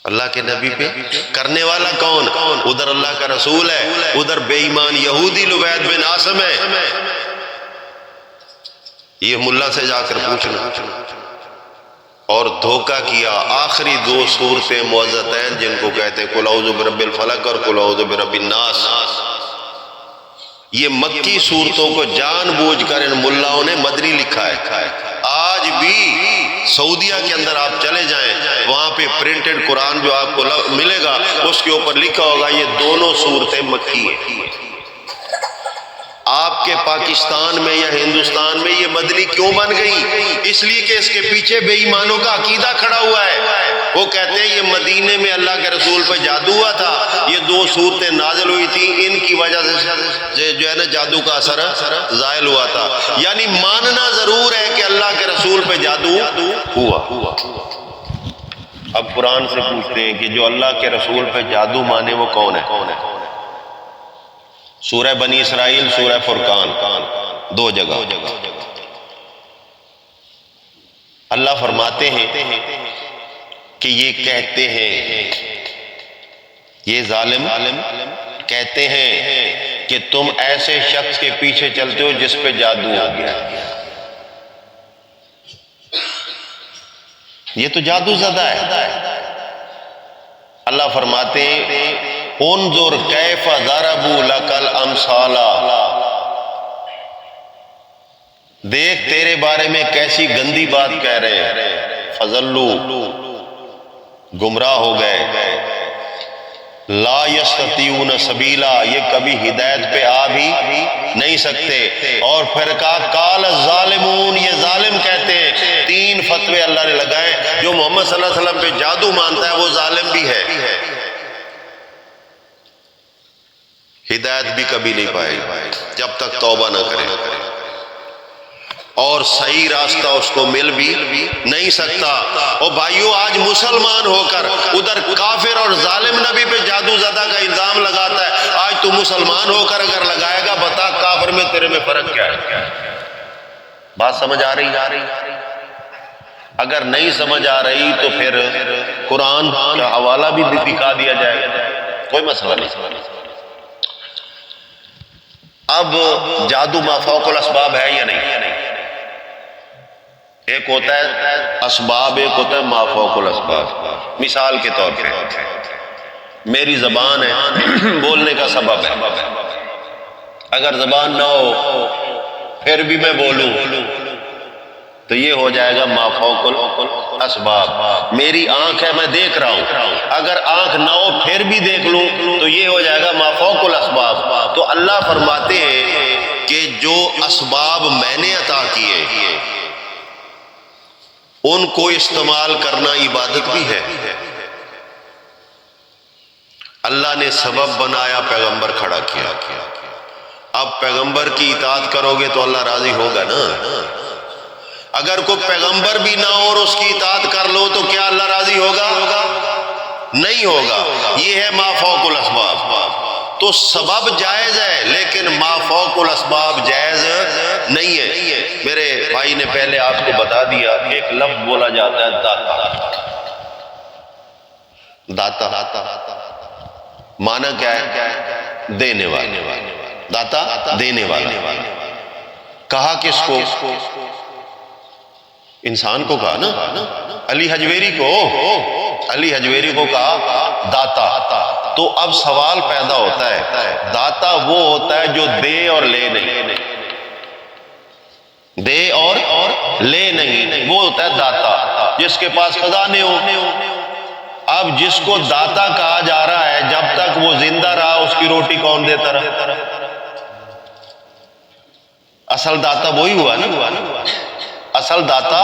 اللہ کے نبی پہ کرنے والا کون؟ ادھر اللہ کا رسول ہے، ادھر بے ایمان یہودی لبید بن عاصم ہے۔ یہ ملا سے جا کر پوچھنا۔ اور دھوکہ کیا۔ آخری دو صورتیں معوذتین جن کو کہتے ہیں قل اعوذ برب الفلق اور قل اعوذ برب الناس، یہ مکی صورتوں کو جان بوجھ کر ان ملاؤں نے مدنی لکھا ہے۔ آج بھی سعودیہ کے اندر آپ چلے جائیں، وہاں پہ پرنٹڈ قرآن جو آپ کو ملے گا اس کے اوپر لکھا ہوگا یہ دونوں صورتیں مکی ہیں۔ آپ کے پاکستان میں یا ہندوستان میں یہ مدنی کیوں بن گئی؟ اس لیے کہ اس کے پیچھے بے ایمانوں کا عقیدہ کھڑا ہوا ہے۔ وہ کہتے ہیں یہ مدینے میں اللہ کے رسول پہ جادو ہوا تھا، یہ دو صورتیں نازل ہوئی تھیں، ان کی وجہ سے جو ہے نا جادو کا اثر زائل ہوا تھا۔ یعنی ماننا ضرور ہے کہ اللہ کے رسول پہ جادو ہوا۔ اب قرآن سے پوچھتے ہیں کہ جو اللہ کے رسول پہ جادو مانے وہ کون ہے؟ سورہ بنی اسرائیل، سورہ فرقان، دو جگہ اللہ فرماتے ہیں کہ یہ کہتے ہیں، یہ ظالم کہتے ہیں کہ تم ایسے شخص کے پیچھے چلتے ہو جس پہ جادو ہو گیا۔ یہ تو جادو زدہ ہے۔ اللہ فرماتے ہیں انظر کیف ضربوا لک الامثال، دیکھ تیرے بارے میں کیسی گندی بات کہہ رہے ہیں۔ فضلوا، گمراہ ہو گئے۔ لا یستطیعون سبیلا، یہ کبھی ہدایت پہ آ بھی نہیں سکتے۔ اور پھر کہا قال الظالمون، یہ ظالم کہتے ہیں۔ تین فتوے اللہ نے لگائے، جو محمد صلی اللہ علیہ وسلم پہ جادو مانتا ہے وہ ظالم بھی ہے، ہدایت بھی کبھی نہیں پائے گا جب تک توبہ نہ کرے، اور صحیح راستہ اس کو مل بھی نہیں سکتا۔ اور بھائیو آج مسلمان ہو کر ادھر کافر اور ظالم نبی پہ جادو زدہ کا الزام لگاتا ہے، آج تو مسلمان ہو کر اگر لگائے گا بتا کافر میں تیرے میں فرق کیا ہے؟ بات سمجھ آ رہی؟ اگر نہیں سمجھ آ رہی تو پھر قرآن کا حوالہ بھی دکھا دیا جائے گا، کوئی مسئلہ نہیں۔ اب جادو ما فوق الاسباب ہے یا نہیں؟ ایک ہوتا ہے اسباب، ایک ہوتا ہے ما فوق الاسباب۔ مثال کے طور پہ میری زبان ہے، بولنے کا سبب ہے، اگر زبان نہ ہو پھر بھی میں بولوں تو یہ ہو جائے گا ما فوق الاسباب۔ میری آنکھ ہے، میں دیکھ رہا ہوں، اگر آنکھ نہ ہو پھر بھی دیکھ لوں تو یہ ہو جائے گا ما فوق الاسباب۔ تو اللہ فرماتے ہیں کہ جو اسباب میں نے عطا کیے ان کو استعمال کرنا عبادت بھی ہے۔ اللہ نے سبب بنایا، پیغمبر کھڑا کیا، اب پیغمبر کی اطاعت کرو گے تو اللہ راضی ہوگا نا۔ اگر کوئی پیغمبر بھی نہ ہو اور اس کی اطاعت کر لو تو کیا اللہ راضی ہوگا؟ نہیں ہوگا۔ یہ ہے ما فوق الاسباب۔ تو سبب جائز ہے لیکن ما فوق الاسباب جائز نہیں ہے۔ میرے بھائی نے پہلے آپ کو بتا دیا، ایک لفظ بولا جاتا ہے داتا۔ داتا معنی کیا ہے؟ دینے والے۔ داتا دینے والے۔ کہا کس کو؟ انسان کو کہا نا، علی حجویری کو، علی حجویری کو کہا داتا۔ تو اب سوال پیدا ہوتا ہے، داتا وہ ہوتا ہے جو دے اور لے نہیں، دے اور لے نہیں، وہ ہوتا ہے داتا۔ جس کے پاس خزانے ہو، اب جس کو داتا کہا جا رہا ہے، جب تک وہ زندہ رہا اس کی روٹی کون دیتا رہا؟ اصل داتا وہی ہوا نا، اصل داتا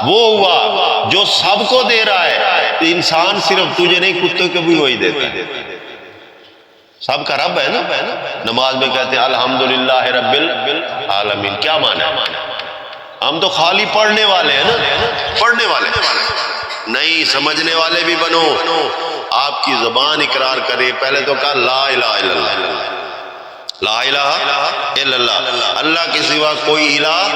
وہ ہوا جو سب کو دے رہا ہے۔ انسان صرف تجھے نہیں، کتے کو بھی وہی دیتا ہے، سب کا رب ہے نا۔ نماز میں کہتے ہیں الحمدللہ رب العالمین، کیا معنی ہے؟ ہم تو خالی پڑھنے والے ہیں نا، پڑھنے والے نہیں، سمجھنے والے بھی بنو۔ آپ کی زبان اقرار کرے، پہلے تو کہا لا الہ الا اللہ، لا الہ الا اللہ، اللہ کے سوا کوئی الہ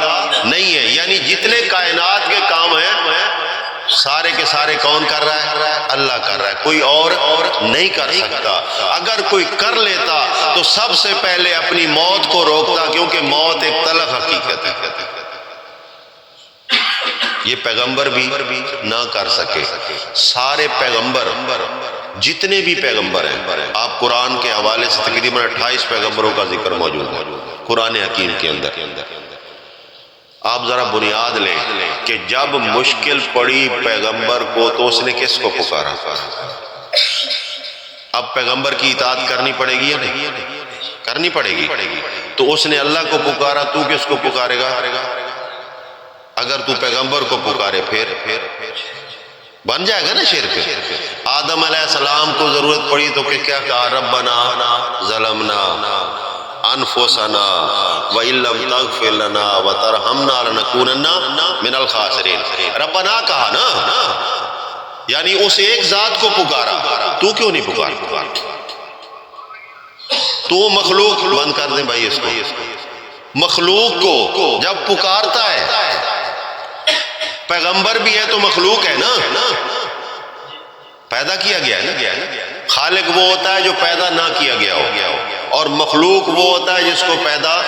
نہیں ہے۔ یعنی جتنے کائنات کے کام ہیں سارے کے سارے کون کر رہا ہے؟ اللہ کر رہا ہے، کوئی اور نہیں کر سکتا۔ اگر کوئی کر لیتا تو سب سے پہلے اپنی موت کو روکتا، کیونکہ موت ایک تلخ حقیقت ہے، یہ پیغمبر بھی نہ کر سکے۔ سارے پیغمبر، جتنے بھی پیغمبر ہیں، آپ قرآن کے حوالے سے تقریباً 28 پیغمبروں کا ذکر موجود ہے قرآن حکیم کے اندر۔ آپ ذرا بنیاد لیں کہ جب مشکل پڑی پیغمبر کو تو اس نے کس کو پکارا؟ اب پیغمبر کی اطاعت کرنی پڑے گی یا نہیں؟ کرنی پڑے گی۔ تو اس نے اللہ کو پکارا، تو کس کو پکارے گا؟ اگر تو پیغمبر کو پکارے پھر بن جائے گا نا شرک۔ آدم علیہ السلام کو ضرورت پڑی تو کیا کہا؟ ربنا ظلمنا انفسنا وَإِن لَّمْ تَغْفِرْ لَنَا وَتَرْحَمْنَا لَنَكُونَنَّ مِنَ الْخَاسِرِينَ۔ ربنا کہا نا، یعنی اس ایک ذات کو پکارا، تو کیوں نہیں پکارا؟ تو مخلوق بند کر دیں بھائی اس کو، مخلوق کو جب پکارتا ہے، پیغمبر بھی ہے تو مخلوق ہے نا، پیدا کیا گیا ہے نا۔ خالق وہ ہوتا ہے جو پیدا نہ کیا گیا ہو، اور مخلوق وہ ہوتا ہے جس کو پیدا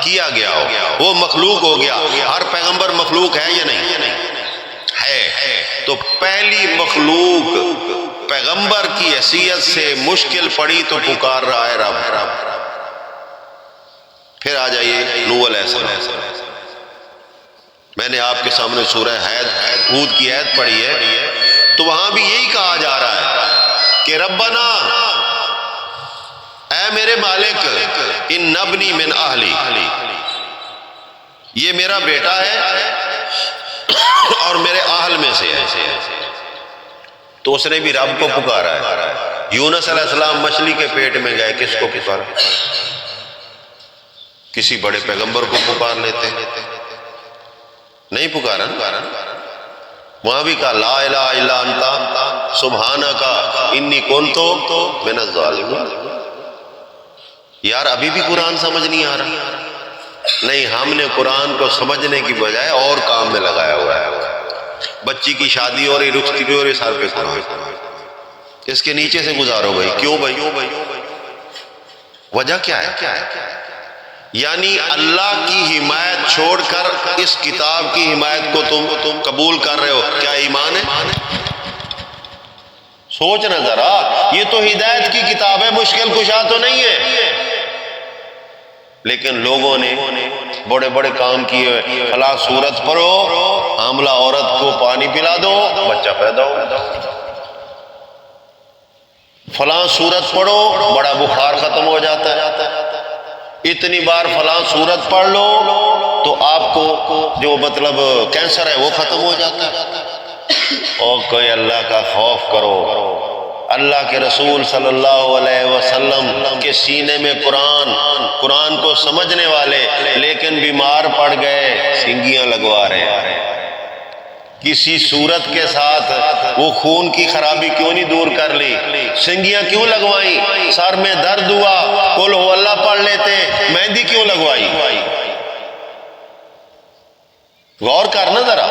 کیا گیا ہو، وہ مخلوق ہو گیا۔ ہر پیغمبر مخلوق ہے یا نہیں؟ ہے۔ تو پہلی مخلوق پیغمبر کی حیثیت سے مشکل پڑی تو پکار رہا ہے رب۔ پھر آ جائیے نوح علیہ السلام، میں نے آپ کے سامنے سورہ ہود کی آیت پڑھی ہے، تو وہاں بھی یہی کہا جا رہا ہے کہ ربنا، اے میرے مالک، ان ابنی من اہلی، یہ میرا بیٹا ہے اور میرے اہل میں سے ہے۔ تو اس نے بھی رب کو پکارا ہے۔ یونس علیہ السلام مچھلی کے پیٹ میں گئے، کس کو پکارا؟ کسی بڑے پیغمبر کو پکار لیتے، نہیں پکارا نا۔ وہاں بھی کہا لا الہ الا انت سبحانک انی کنت من الظالمین۔ یار ابھی بھی قرآن سمجھ نہیں آ رہا؟ نہیں، ہم نے قرآن کو سمجھنے کی بجائے اور کام میں لگایا ہوا ہے۔ بچی کی شادی ہو رہی، رخصتی ہو رہی، سر پہ قرآن، اس کے نیچے سے گزارو بھائی۔ کیوں بھائی؟ وجہ کیا ہے؟ یعنی اللہ کی حمایت چھوڑ کر اس کتاب کی حمایت کو تم قبول کر رہے ہو، کیا ایمان ہے؟ سوچنا ذرا، یہ تو ہدایت کی کتاب ہے، مشکل کشا تو نہیں ہے۔ لیکن لوگوں نے بڑے بڑے کام کیے ہوئے، فلاں سورت پڑھو، حاملہ عورت کو پانی پلا دو، بچہ پیدا ہو، فلاں سورت پڑھو، بڑا بخار ختم ہو جاتا ہے، اتنی بار فلاں سورت پڑھ لو تو آپ کو جو مطلب کینسر ہے وہ ختم ہو جاتا ہے۔ اور کوئی اللہ کا خوف کرو۔ اللہ کے رسول صلی اللہ علیہ وسلم کے سینے میں قرآن کو سمجھنے والے، لیکن بیمار پڑ گئے، سنگیاں لگوا رہے ہیں۔ کسی صورت کے ساتھ وہ خون کی خرابی کیوں نہیں دور کر لی؟ سنگیاں کیوں لگوائیں؟ سر میں درد ہوا، قل ہو اللہ پڑھ لیتے، مہندی کیوں لگوائی؟ غور کرنا ذرا۔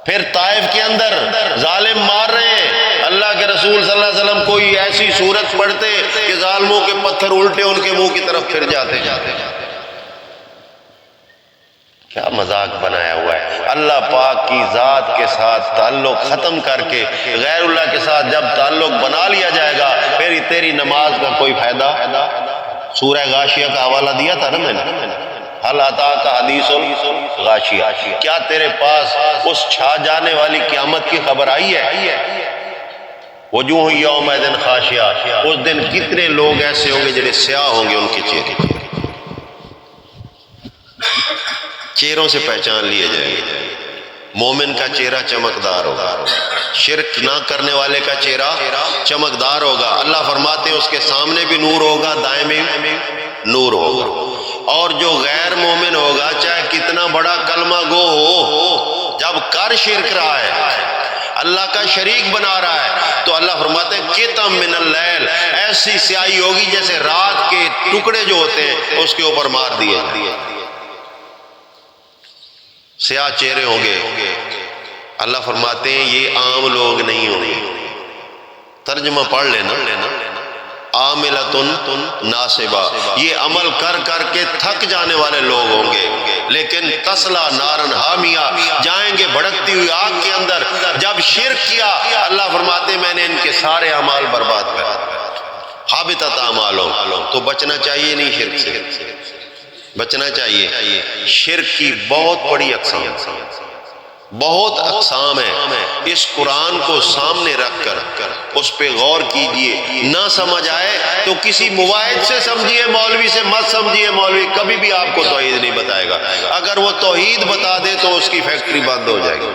پھر طائف کے اندر ظالم مار رہے ہیں، اللہ کے رسول صلی اللہ علیہ وسلم کوئی ایسی صورت پڑھتے کہ ظالموں کے پتھر الٹے ان کے منہ کی طرف پھر جاتے۔ کیا مذاق بنایا ہوا ہے۔ اللہ پاک کی ذات کے ساتھ تعلق ختم کر کے غیر اللہ کے ساتھ جب تعلق بنا لیا جائے گا، پھر تیری نماز کا کوئی فائدہ۔ سورہ غاشیہ کا حوالہ دیا تھا نا میں نے، حل اتاک حدیث الغاشیہ، کیا تیرے پاس اس چھا جانے والی قیامت کی خبر آئی ہے؟ وجوہ یومئذ خاشعہ، اس دن کتنے لوگ ایسے ہوں گے جڑے سیاہ ہوں گے، ان کے چہروں سے پہچان لیے جائیں گے۔ مومن کا چہرہ چمکدار ہوگا، شرک نہ کرنے والے کا چہرہ چمکدار ہوگا۔ اللہ فرماتے ہیں اس کے سامنے بھی نور ہوگا، دائیں بھی نور ہوگا۔ اور جو غیر مومن ہوگا، چاہے کتنا بڑا کلمہ گو ہو، جب کر شرک رہا ہے، اللہ کا شریک بنا رہا ہے، تو اللہ فرماتے ہیں قطم من اللیل، ایسی سیاہی ہوگی جیسے رات کے ٹکڑے جو ہوتے ہیں اس کے اوپر مار دیے جائیں۔ سیاہ چہرے ہوں گے۔ اللہ فرماتے ہیں یہ عام لوگ نہیں ہوں گے۔ ترجمہ پڑھ لینا، عاملۃ ناصبہ، یہ عمل کر کر کے تھک جانے والے لوگ ہوں گے، لیکن تصلا نارن حامیہ، جائیں گے بھڑکتی ہوئی آگ کے اندر۔ جب شرک کیا، اللہ فرماتے ہیں میں نے ان کے سارے اعمال برباد کر دیے، حابطت اعمالہم۔ تو بچنا چاہیے نہیں شرک سے، بچنا چاہیے۔ شرک کی بہت بڑی اقسام، بہت اقسام ہیں۔ اس قرآن کو سامنے رکھ کر اس پہ غور کیجئے، نہ سمجھ آئے تو کسی مواحد سے سمجھیے، مولوی سے مت سمجھیے۔ مولوی کبھی بھی آپ کو توحید نہیں بتائے گا، اگر وہ توحید بتا دے تو اس کی فیکٹری بند ہو جائے گی۔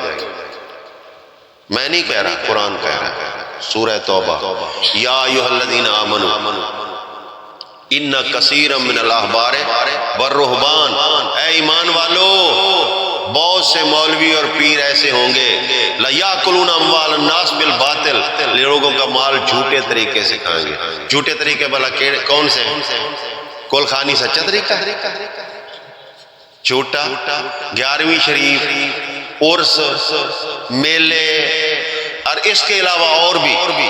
میں نہیں کہہ رہا، قرآن کہہ رہا ہے، سورہ توبہ، یا ایھا الذین آمنوا ان کثیرا من الاحبار والرہبان، اے ایمان والو، بہت سے مولوی اور پیر ایسے ہوں گے، لَيَأْكُلُونَ أَمْوَالَ النَّاسِ بِالْبَاطِلِ، لوگوں کا مال جھوٹے طریقے سے کھائیں گے۔ جھوٹے طریقے بھلا کون سے؟ کل خانی سچا طریقہ ہے، جھوٹا 11ویں شریف، عرس، میلے، اور اس کے علاوہ اور بھی۔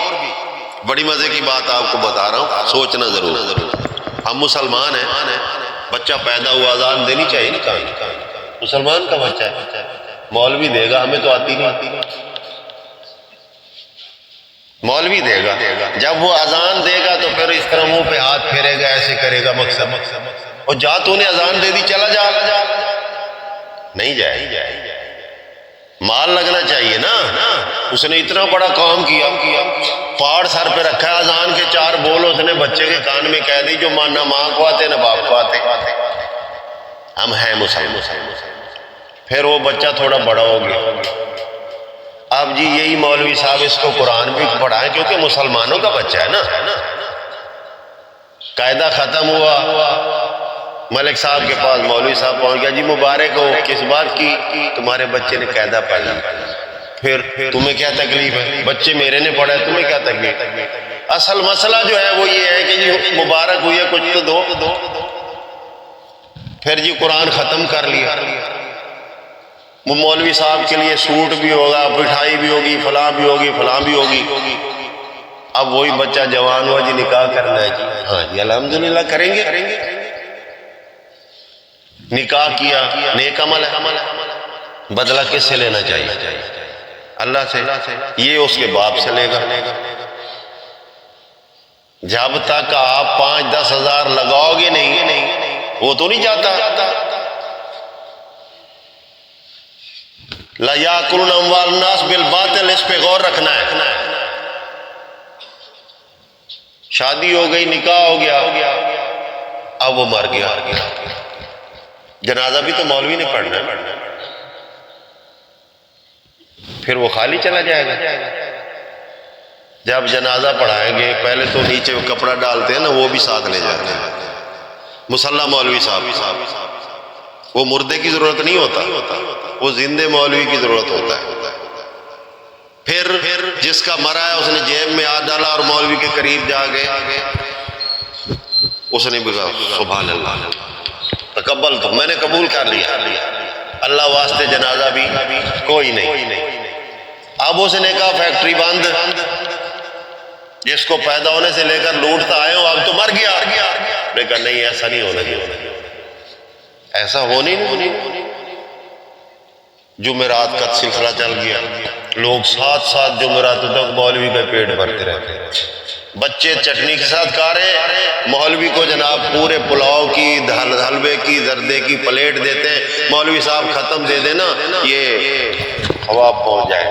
بڑی مزے کی بات آپ کو بتا رہا ہوں، سوچنا ضرور۔ ہم مسلمان ہیں، بچہ پیدا ہوا اذان دینی چاہیے نا، کہاں مسلمان کا بچہ ہے، مولوی دے گا، ہمیں تو آتی نہیں، مولوی دے گا۔ جب وہ اذان دے گا تو پھر اس طرح منہ پہ ہاتھ پھیرے گا، ایسے کرے گا، مقصد اور جا تو نے اذان دے دی، چلا جا، نہیں جائے، مال لگنا چاہیے نا۔ اس نے اتنا بڑا کام کیا، پہاڑ سر پہ رکھا ہے، اذان کے 4 بول اس نے بچے کے کان میں کہہ دی، جو نہ ماں کو آتے نہ باپ کو آتے۔ ہم ہیں مسلمان۔ پھر وہ بچہ تھوڑا بڑا ہو گیا، اب جی یہی مولوی صاحب اس کو قرآن بھی پڑھائیں، کیونکہ مسلمانوں کا بچہ ہے نا۔ قاعدہ ختم ہوا، ملک صاحب کے پاس مولوی صاحب پہنچ گیا، جی مبارک ہو، کس بات کی؟ تمہارے بچے نے قاعدہ پڑھ لیا۔ پھر تمہیں کیا تکلیف ہے؟ بچے میرے نے پڑھا ہے، تمہیں کیا تکلیف؟ اصل مسئلہ جو ہے وہ یہ ہے کہ جی مبارک ہوئی ہے، کچھ تو دو۔ پھر جی قرآن ختم کر لیا، وہ مولوی صاحب کے لیے سوٹ بھی ہوگا، مٹھائی بھی ہوگی، فلاں بھی ہوگی، فلاں بھی ہوگی۔ اب وہی بچہ جوان ہوا، جی نکاح کرنا ہے، جی ہاں جی الحمدللہ کریں گے۔ نکاح کیا، نیک عمل ہے، بدلہ کس سے لینا چاہیے؟ اللہ سے، یہ اس کے باپ سے لے گا۔ جب تک آپ 5-10 ہزار لگاؤ گے نہیں، وہ تو نہیں جاتا۔ لَيَأْكُلُونَ أَمْوَالَ النَّاسِ بِالْبَاطِلِ، اس پہ غور رکھنا ہے۔ شادی ہو گئی، نکاح ہو گیا، اب وہ مر گیا، جنازہ بھی تو مولوی نے پڑھنا ہے، پھر وہ خالی چلا جائے گا۔ جب جنازہ پڑھائیں گے، پہلے تو نیچے وہ کپڑا ڈالتے ہیں نا، وہ بھی ساتھ لے جاتے ہیں، مصلی مولوی صاحب، وہ مردے کی ضرورت نہیں ہوتا، وہ زندے مولوی کی ضرورت ہوتا ہے۔ پھر جس کا مرا ہے اس نے جیب میں ہاتھ ڈالا اور مولوی کے قریب جا گئے، اس نے بھی کہا سبحان اللہ، تقبل، تو میں نے قبول کر لیا، اللہ واسطے جنازہ بھی کوئی نہیں۔ اب اس نے کہا فیکٹری بند، جس کو پیدا ہونے سے لے کر لوٹتا آئے ہو، اب تو مر گیا۔ نے کہا نہیں، ایسا نہیں ہونا چاہیے، ایسا ہونی نہیں۔ جمعرات کا سلسلہ چل گیا، لوگ 7 جمعرات تک مولوی کا پیٹ بھرتے رہتے ہیں، بچے چٹنی کے ساتھ کھا رہے ہیں، مولوی کو جناب پورے پلاؤ کی، حلوے کی، زردے کی پلیٹ دیتے ہیں، مولوی صاحب ختم دے دینا، یہ ثواب پہنچ جائے۔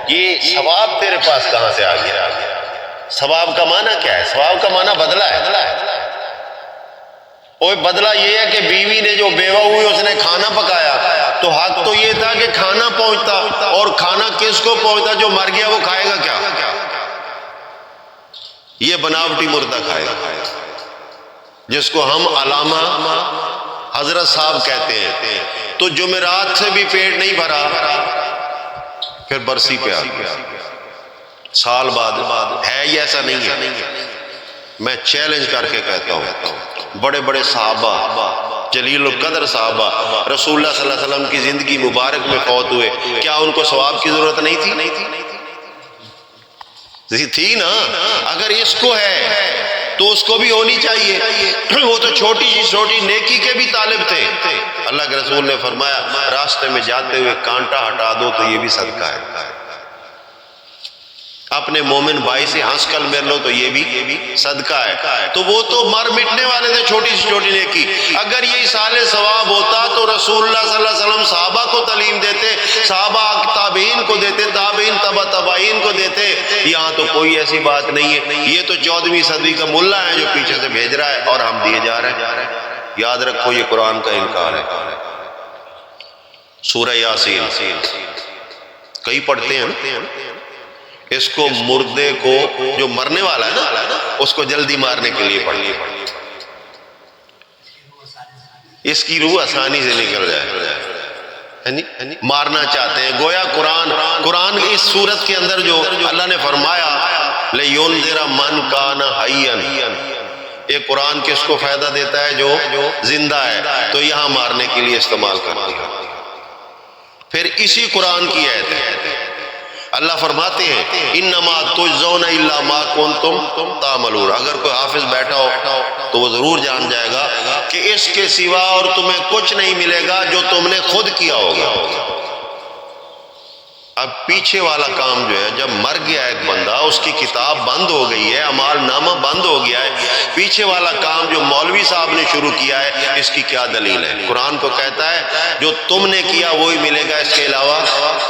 یہ ثواب تیرے پاس کہاں سے آ گیا؟ ثواب کا معنی کیا ہے؟ ثواب کا معنی بدلہ ہے۔ اور بدلہ یہ ہے کہ بیوی نے جو بیوہ ہوئی اس نے کھانا پکایا تو حق تو یہ تھا کہ کھانا پہنچتا، اور کھانا کس کو پہنچتا؟ جو مر گیا وہ کھائے گا کیا؟ یہ بناوٹی مردہ کھائے گا، جس کو ہم علامہ حضرت صاحب کہتے ہیں۔ تو جمعرات سے بھی پیٹ نہیں بھرا، پھر برسی پہ آ گیا، سال بعد ہے یہ ایسا نہیں ہے۔ میں چیلنج کر کے کہتا ہوں، بڑے بڑے صحابہ، جلیل القدر صحابہ رسول اللہ صلی اللہ علیہ وسلم کی زندگی مبارک میں فوت ہوئے، کیا ان کو ثواب کی ضرورت نہیں تھی؟ تھی نا۔ اگر اس کو ہے تو اس کو بھی ہونی چاہیے۔ وہ تو چھوٹی سی چھوٹی نیکی کے بھی طالب تھے۔ اللہ کے رسول نے فرمایا راستے میں جاتے ہوئے کانٹا ہٹا دو تو یہ بھی صدقہ ہے، اپنے مومن بھائی سے ہنس کر مر لو تو یہ بھی صدقہ ہے۔ تو وہ تو مر مٹنے والے تھے، چھوٹی سی چھوٹی نیکی۔ اگر یہ ایصال ثواب ہوتا تو رسول اللہ صلی اللہ علیہ وسلم صحابہ کو تعلیم دیتے، صحابہ تابعین کو دیتے، تابعین تبع تابعین کو دیتے۔ یہاں تو کوئی ایسی بات نہیں ہے، یہ تو 14ویں صدی کا ملا ہے جو پیچھے سے بھیج رہا ہے اور ہم دیے جا رہے ہیں۔ یاد رکھو یہ قرآن کا انکار ہے۔ سورہ یاسین کئی پڑھتے ہیں، اس کو مردے کو جو مرنے والا ہے نا اس کو جلدی مارنے کے لیے پڑھیے، اس کی روح آسانی سے نکل جائے، مارنا چاہتے ہیں۔ گویا قرآن کی اس صورت کے اندر جو اللہ نے فرمایا لِيُنذِرَ مَنْ كَانَ حَيًّا، یہ قرآن کس کو فائدہ دیتا ہے؟ جو زندہ ہے، تو یہاں مارنے کے لیے استعمال کرتے ہیں۔ پھر اسی قرآن کی آیت ہے، اللہ فرماتے ہیں انما تجزون الا ما کنتم تعملون۔ اگر کوئی حافظ بیٹھا ہو تو وہ ضرور جان جائے گا کہ اس کے سوا اور تمہیں کچھ نہیں ملے گا جو تم نے خود کیا ہوگا۔ اب پیچھے والا کام جو ہے، جب مر گیا ایک بندہ، اس کی کتاب بند ہو گئی ہے، اعمال نامہ بند ہو گیا ہے، پیچھے والا کام جو مولوی صاحب نے شروع کیا ہے، اس کی کیا دلیل ہے؟ قرآن تو کہتا ہے جو تم نے کیا وہی ملے گا، اس کے علاوہ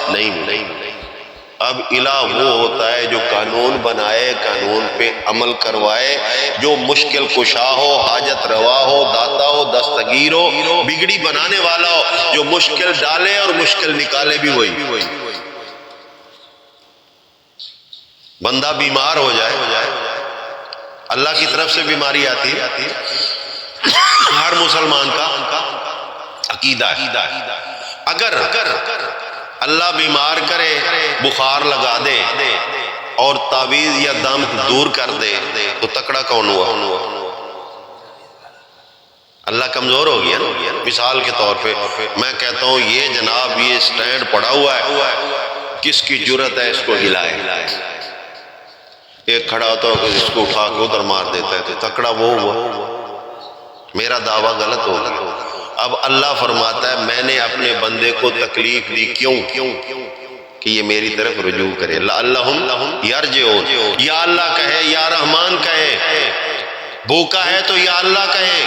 نہیں ملے گا۔ اب الہ وہ ہوتا ہے جو قانون بنائے، قانون پہ عمل کروائے، جو مشکل کشا ہو، حاجت روا ہو، داتا ہو، دستگیر ہو، بگڑی بنانے والا ہو، جو مشکل ڈالے اور مشکل نکالے بھی وہی۔ بندہ بیمار ہو جائے، اللہ کی طرف سے بیماری آتی ہے، ہر مسلمان کا عقیدہ ہے۔ اگر اللہ بیمار کرے، بخار لگا دے اور تعویذ یا دم دور کر دے تو تکڑا کون ہوا؟ اللہ کمزور ہو گیا نا۔ مثال کے طور پہ میں کہتا ہوں یہ جناب یہ سٹینڈ پڑا ہوا ہے، کس کی جرت ہے اس کو ہلائے؟ ایک کھڑا ہوتا ہے اس کو اٹھا کے ادھر مار دیتا ہے، تو تکڑا وہ ہوا، میرا دعویٰ غلط ہوگا۔ اب اللہ فرماتا ہے میں نے اپنے بندے کو تکلیف دی، کیوں؟ کہ یہ میری طرف رجوع کرے۔ لعلہم یرجعون، یا اللہ کہے، یا رحمان کہے، بھوکا ہے تو یا اللہ کہے،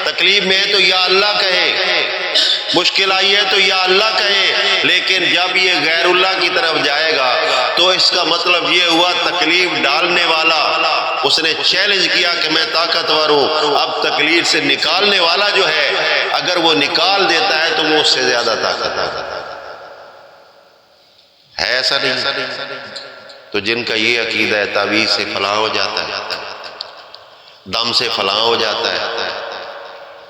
تکلیف میں ہے تو یا اللہ کہے، مشکل آئی ہے تو یا اللہ کہے۔ لیکن جب یہ غیر اللہ کی طرف جائے گا تو اس کا مطلب یہ ہوا تکلیف ڈالنے والا، اس نے چیلنج کیا کہ میں طاقتور ہوں، اب تکلیف سے نکالنے والا جو ہے اگر وہ نکال دیتا ہے تو وہ اس سے زیادہ طاقت ہے۔ ایسا نہیں تو جن کا یہ عقیدہ ہے تعویذ سے فلاں ہو جاتا ہے، دم سے فلاں ہو جاتا ہے،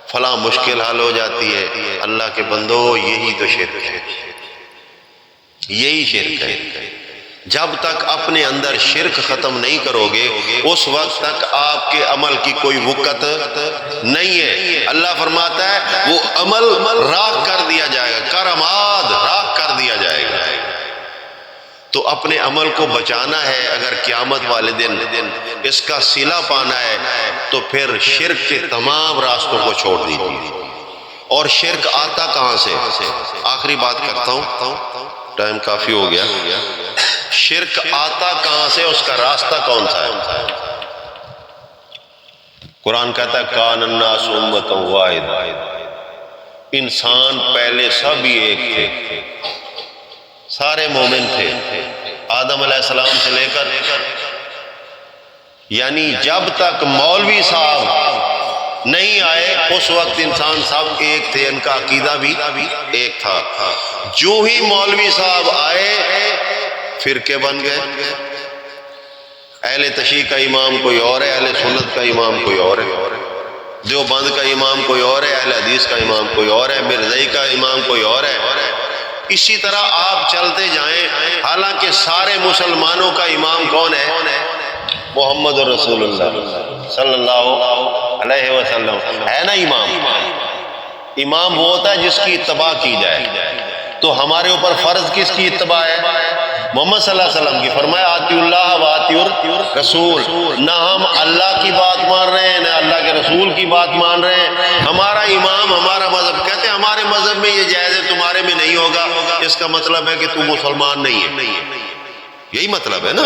فلاں مشکل حل ہو جاتی ہے، اللہ کے بندو یہی تو شرک ہے، یہی شرک ہے۔ جب تک اپنے اندر شرک ختم نہیں کرو گے اس وقت تک آپ کے عمل کی کوئی وقت نہیں ہے۔ اللہ فرماتا ہے وہ عمل راکھ کر دیا جائے گا، کرامات راکھ کر دیا جائے گا۔ تو اپنے عمل کو بچانا ہے، اگر قیامت والے دن اس کا صلہ پانا ہے تو پھر شرک کے تمام راستوں کو چھوڑ دیجیے۔ اور شرک آتا کہاں سے؟ آخری بات کرتا ہوں، ٹائم کافی ہو گیا۔ شرک آتا کہاں سے، اس کا راستہ کون سا ہے؟ قرآن کہتا ہے کان الناس امۃ واحدہ، انسان پہلے سب ہی ایک تھے، سارے مومن تھے، آدم علیہ السلام سے لے کر، یعنی جب تک مولوی صاحب نہیں آئے اس وقت انسان سب ایک تھے، ان کا عقیدہ بھی ایک تھا۔ جو ہی مولوی صاحب آئے فرقے بن گئے، اہل تشیع کا امام کوئی اور ہے، اہل سنت کا امام کوئی اور ہے، دیوبند کا امام کوئی اور ہے، اہل حدیث کا امام کوئی اور ہے، مرزائی کا امام کوئی اور ہے۔ اسی طرح آپ چلتے جائیں، حالانکہ سارے مسلمانوں کا امام کون ہے؟ محمد رسول اللہ صلی اللہ علیہ وسلم ہے نا امام۔ امام وہ ہوتا ہے جس کی اتباع کی جائے، تو ہمارے اوپر فرض کس کی اتباع ہے؟ محمد صلی اللہ علیہ وسلم کی۔ فرمایا آتی اللہ و آتی الرسول، نہ ہم اللہ کی بات مان رہے ہیں نہ اللہ کے رسول کی بات مان رہے ہیں، ہمارا امام ہمارا مذہب۔ کہتے ہیں ہمارے مذہب میں یہ جائز ہے تمہارے میں نہیں ہوگا، اس کا مطلب ہے کہ تو مسلمان نہیں ہے، یہی مطلب ہے نا۔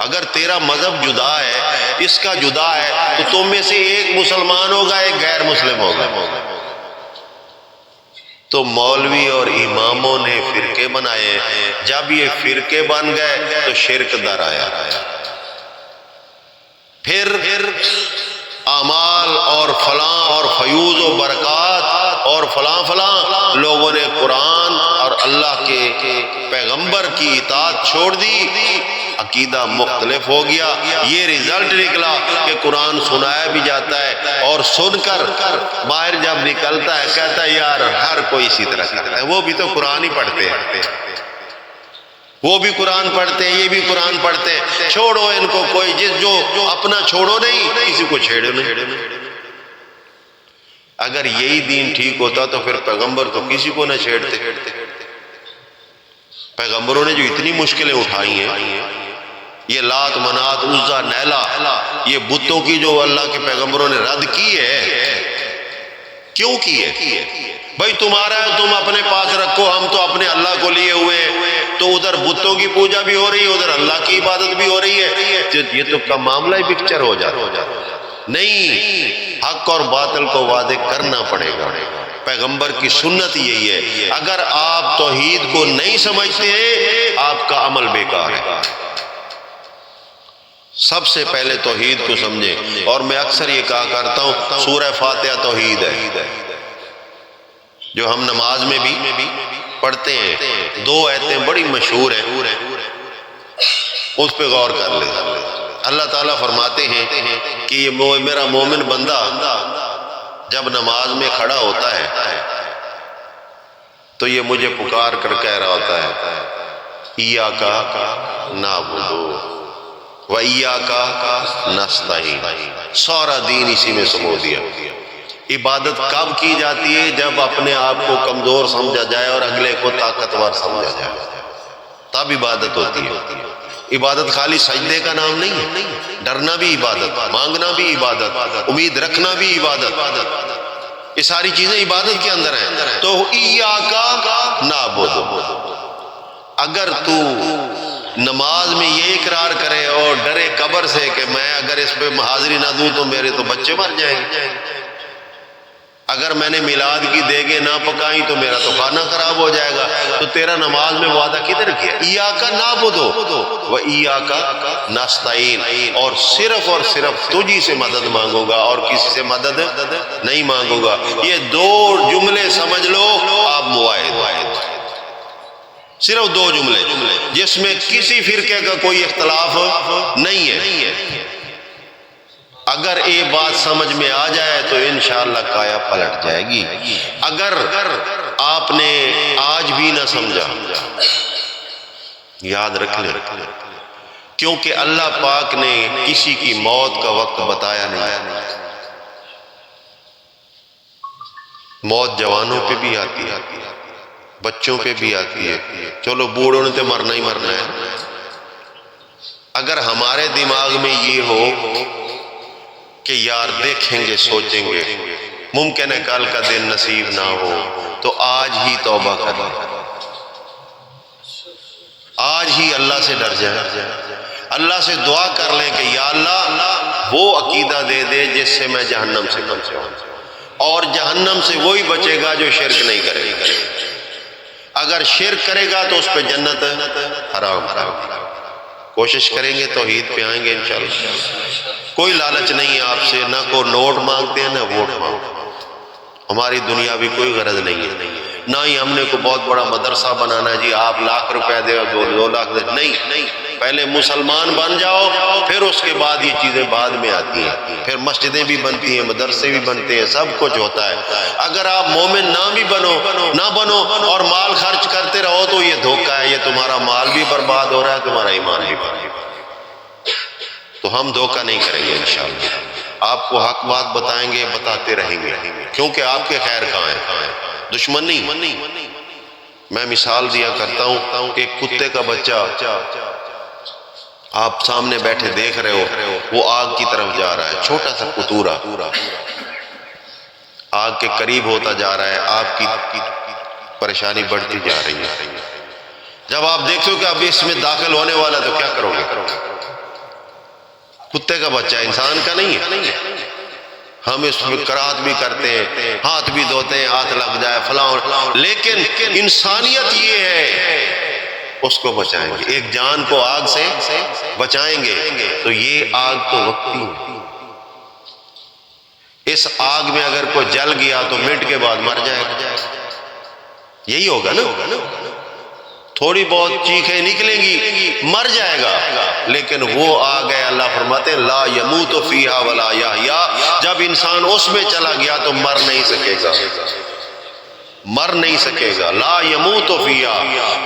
اگر تیرا مذہب جدا ہے، اس کا جدا ہے، تو تم میں سے ایک مسلمان ہوگا ایک غیر مسلم ہوگا۔ تو مولوی اور اماموں نے فرقے بنائے، جب یہ فرقے بن گئے تو شرک در آیا۔ پھر اعمال اور فلاں اور فیوض و برکات اور فلاں لوگوں نے قرآن اور اللہ کے پیغمبر کی اطاعت چھوڑ دی، عقیدہ مختلف ہو گیا۔ یہ رزلٹ نکلا کہ قرآن سنایا بھی جاتا ہے اور سن کر باہر جب نکلتا ہے کہتا ہے یار ہر کوئی اسی طرح کرتا ہے، وہ بھی تو قرآن ہی پڑھتے ہیں، وہ بھی قرآن پڑھتے ہیں، یہ بھی قرآن پڑھتے ہیں، چھوڑو ان کو، کوئی جو اپنا چھوڑو نہیں، کسی کو چھیڑو نہیں۔ اگر یہی دین ٹھیک ہوتا تو پھر پیغمبر تو کسی کو نہ چھیڑتے۔ پیغمبروں نے جو اتنی مشکلیں اٹھائی ہیں، یہ لات منات عزا نیلا، یہ بتوں کی جو اللہ کے پیغمبروں نے رد کی ہے، کیوں کی ہے؟ بھائی تمہارا ہے تم اپنے پاس رکھو، ہم تو اپنے اللہ کو لیے ہوئے ہیں، تو ادھر بتوں کی پوجا بھی ہو رہی ہے، ادھر اللہ کی عبادت بھی ہو رہی ہے، یہ تو کا معاملہ ہی پکچر ہو جاتا۔ نہیں، حق اور باطل کو واضح کرنا پڑے گا۔ پیغمبر کی سنت یہی ہے، اگر آپ توحید کو نہیں سمجھتے ہیں آپ کا عمل بیکار ہے۔ سب سے پہلے توحید کو سمجھیں، اور میں اکثر یہ کہا کرتا ہوں سورہ فاتحہ توحید ہے، جو ہم نماز میں بھی پڑھتے ہیں۔ دو آیتیں بڑی مشہور ہیں، اس پہ غور کر لیں۔ اللہ تعالیٰ فرماتے ہیں کہ یہ میرا مومن بندہ جب نماز میں کھڑا ہوتا ہے تو یہ مجھے پکار کر کہہ رہا ہوتا ہے ایاک نعبد و ایاک نستعین، سارا دین اسی میں سمو دیا۔ عبادت کب کی جاتی ہے؟ جب اپنے آپ کو کمزور سمجھا جائے اور اگلے کو طاقتور سمجھا جائے، تب عبادت ہوتی ہے۔ عبادت خالی سجدے کا نام نہیں ہے، ڈرنا بھی عبادت، مانگنا بھی عبادت، امید رکھنا بھی عبادت، یہ ساری چیزیں عبادت کے اندر ہیں۔ تو ایاک نعبد، اگر تو نماز میں یہ اقرار کرے اور ڈرے قبر سے کہ میں اگر اس پہ حاضری نہ دوں تو میرے تو بچے مر جائیں گے، اگر میں نے میلاد کی دیگیں نہ پکائیں تو میرا تو کھانا خراب ہو جائے گا، تو تیرا نماز میں وعدہ کدھر کیا؟ ایاک نعبد و ایاک نستعین، اور صرف تجھی سے مدد مانگوں گا اور کسی سے مدد نہیں مانگوں گا۔ یہ دو جملے سمجھ لو آپ موحد، صرف دو جملے جس میں کسی فرقے کا کوئی اختلاف نہیں ہے۔ اگر یہ بات سمجھ میں آ جائے تو انشاءاللہ کایا پلٹ جائے گی۔ اگر آپ نے آج بھی نہ سمجھا، یاد رکھ لیں، کیونکہ اللہ پاک نے کسی کی موت کا وقت بتایا نہیں۔ موت جوانوں پہ بھی آتی ہے، بچوں پہ بھی آتی ہے، چلو بوڑھوں نے تو مرنا ہی مرنا ہے۔ اگر ہمارے دماغ میں یہ ہو کہ یار دیکھیں گے سوچیں گے ممکن ہے کل کا دن نصیب نہ ہو، تو آج ہی توبہ کر لیں، آج ہی اللہ سے ڈر جائیں، اللہ سے دعا کر لیں کہ یا اللہ وہ عقیدہ دے دے جس سے میں جہنم سے بچ جاؤں، اور جہنم سے وہی بچے گا جو شرک نہیں کرے گا۔ اگر شرک کرے گا تو اس پہ جنت حرام ہے۔ کوشش کریں گے توحید پہ آئیں گے انشاءاللہ۔ کوئی لالچ نہیں ہے آپ سے، نہ کوئی نوٹ مانگتے ہیں نہ ووٹ مانگتے ہیں، ہماری دنیا بھی کوئی غرض نہیں ہے، نہ ہی ہم نے کوئی بہت بڑا مدرسہ بنانا ہے جی آپ لاکھ روپے دے اور 2 لاکھ دے، نہیں، پہلے مسلمان بن جاؤ، پھر اس کے بعد یہ چیزیں بعد میں آتی ہیں، پھر مسجدیں بھی بنتی ہیں، مدرسے بھی بنتے ہیں، سب کچھ ہوتا ہے۔ اگر آپ مومن نہ بنو اور مال خرچ کرتے رہو تو یہ دھوکہ ہے، یہ تمہارا مال بھی برباد ہو رہا ہے، تمہارا ایمان بھی برباد۔ تو ہم دھوکہ نہیں کریں گے انشاءاللہ، آپ کو حق بات بتائیں گے، بتاتے رہیں گے، کیونکہ آپ کے خیر خواہ ہیں، دشمن نہیں۔ میں مثال دیا کرتا ہوں، ایک کتے کا بچہ آپ سامنے بیٹھے دیکھ رہے ہو، وہ آگ کی طرف جا رہا ہے، چھوٹا سا قطورہ آگ کے قریب ہوتا جا رہا ہے، آپ کی پریشانی بڑھتی جا رہی ہے۔ جب آپ دیکھتے ہو کہ اب اس میں داخل ہونے والا تو کیا کرو گے؟ کتے کا بچہ انسان کا نہیں ہے، ہم اس میں کرات بھی کرتے ہیں، ہاتھ بھی دھوتے ہیں، ہاتھ لگ جائے فلاں، لیکن انسانیت یہ ہے اس کو بچائیں گے، ایک جان کو آگ سے بچائیں گے تو یہ آگ تو وقتی ہے، اس آگ میں اگر کوئی جل گیا تو منٹ کے بعد مر جائے گا، یہی ہوگا نا، تھوڑی بہت چیخیں نکلیں گی، مر جائے گا، لیکن وہ آگ ہے، اللہ فرماتے ہیں لا یموت فیہا ولا یحیا، جب انسان اس میں چلا گیا تو مر نہیں سکے گا، لا یموت فیہا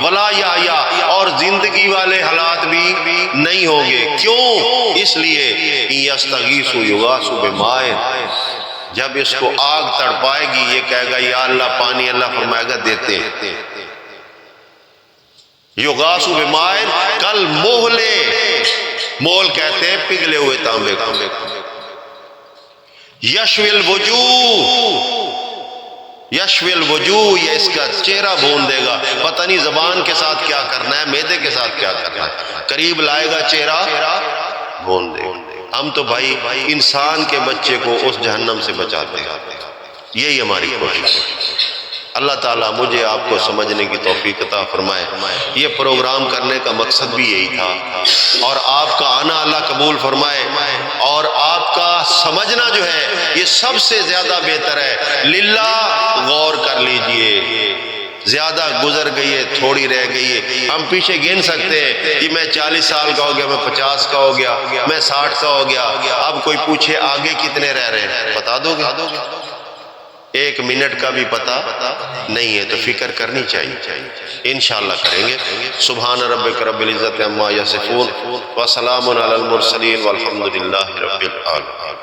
ولا یحیا، اور زندگی والے حالات بھی نہیں ہوں گے، کیوں؟ اس لیے یستغیثوا یغاثوا بماء، جب اس کو آگ تڑپائے گی یہ کہے گا یا اللہ پانی، اللہ فرمائے گا دیتے ہیں، یغاث بماء کالمہل، مول کہتے ہیں پگھلے ہوئے تانبے کو، یشوی الوجوہ، یہ اس کا چہرہ بھون دے گا، پتہ نہیں زبان کے ساتھ کیا کرنا ہے، معدے کے ساتھ کیا کرنا ہے، قریب لائے گا چہرہ بھون دے گا۔ ہم تو بھائی انسان کے بچے کو اس جہنم سے بچاتے ہیں، یہی ہماری کوشش ہے۔ اللہ تعالیٰ مجھے آپ کو سمجھنے کی توفیق عطا فرمائے۔ یہ پروگرام کرنے کا مقصد بھی یہی تھا، اور آپ کا آنا اللہ قبول فرمائے، اور آپ کا سمجھنا جو ہے یہ سب سے زیادہ بہتر ہے، للہ غور کر لیجئے، زیادہ گزر گئی ہے، تھوڑی رہ گئی ہے، ہم پیچھے گن سکتے ہیں کہ میں 40 سال کا ہو گیا، میں 50 کا ہو گیا، میں 60 کا ہو گیا، اب کوئی پوچھے آگے کتنے رہ رہے ہیں، بتا دو گے؟ 1 منٹ کا بھی پتہ نہیں ہے، تو فکر کرنی چاہیے، انشاءاللہ کریں گے۔ سبحان ربک رب العزت عما یصفون وسلام علی المرسلین والحمد للہ رب العالمین۔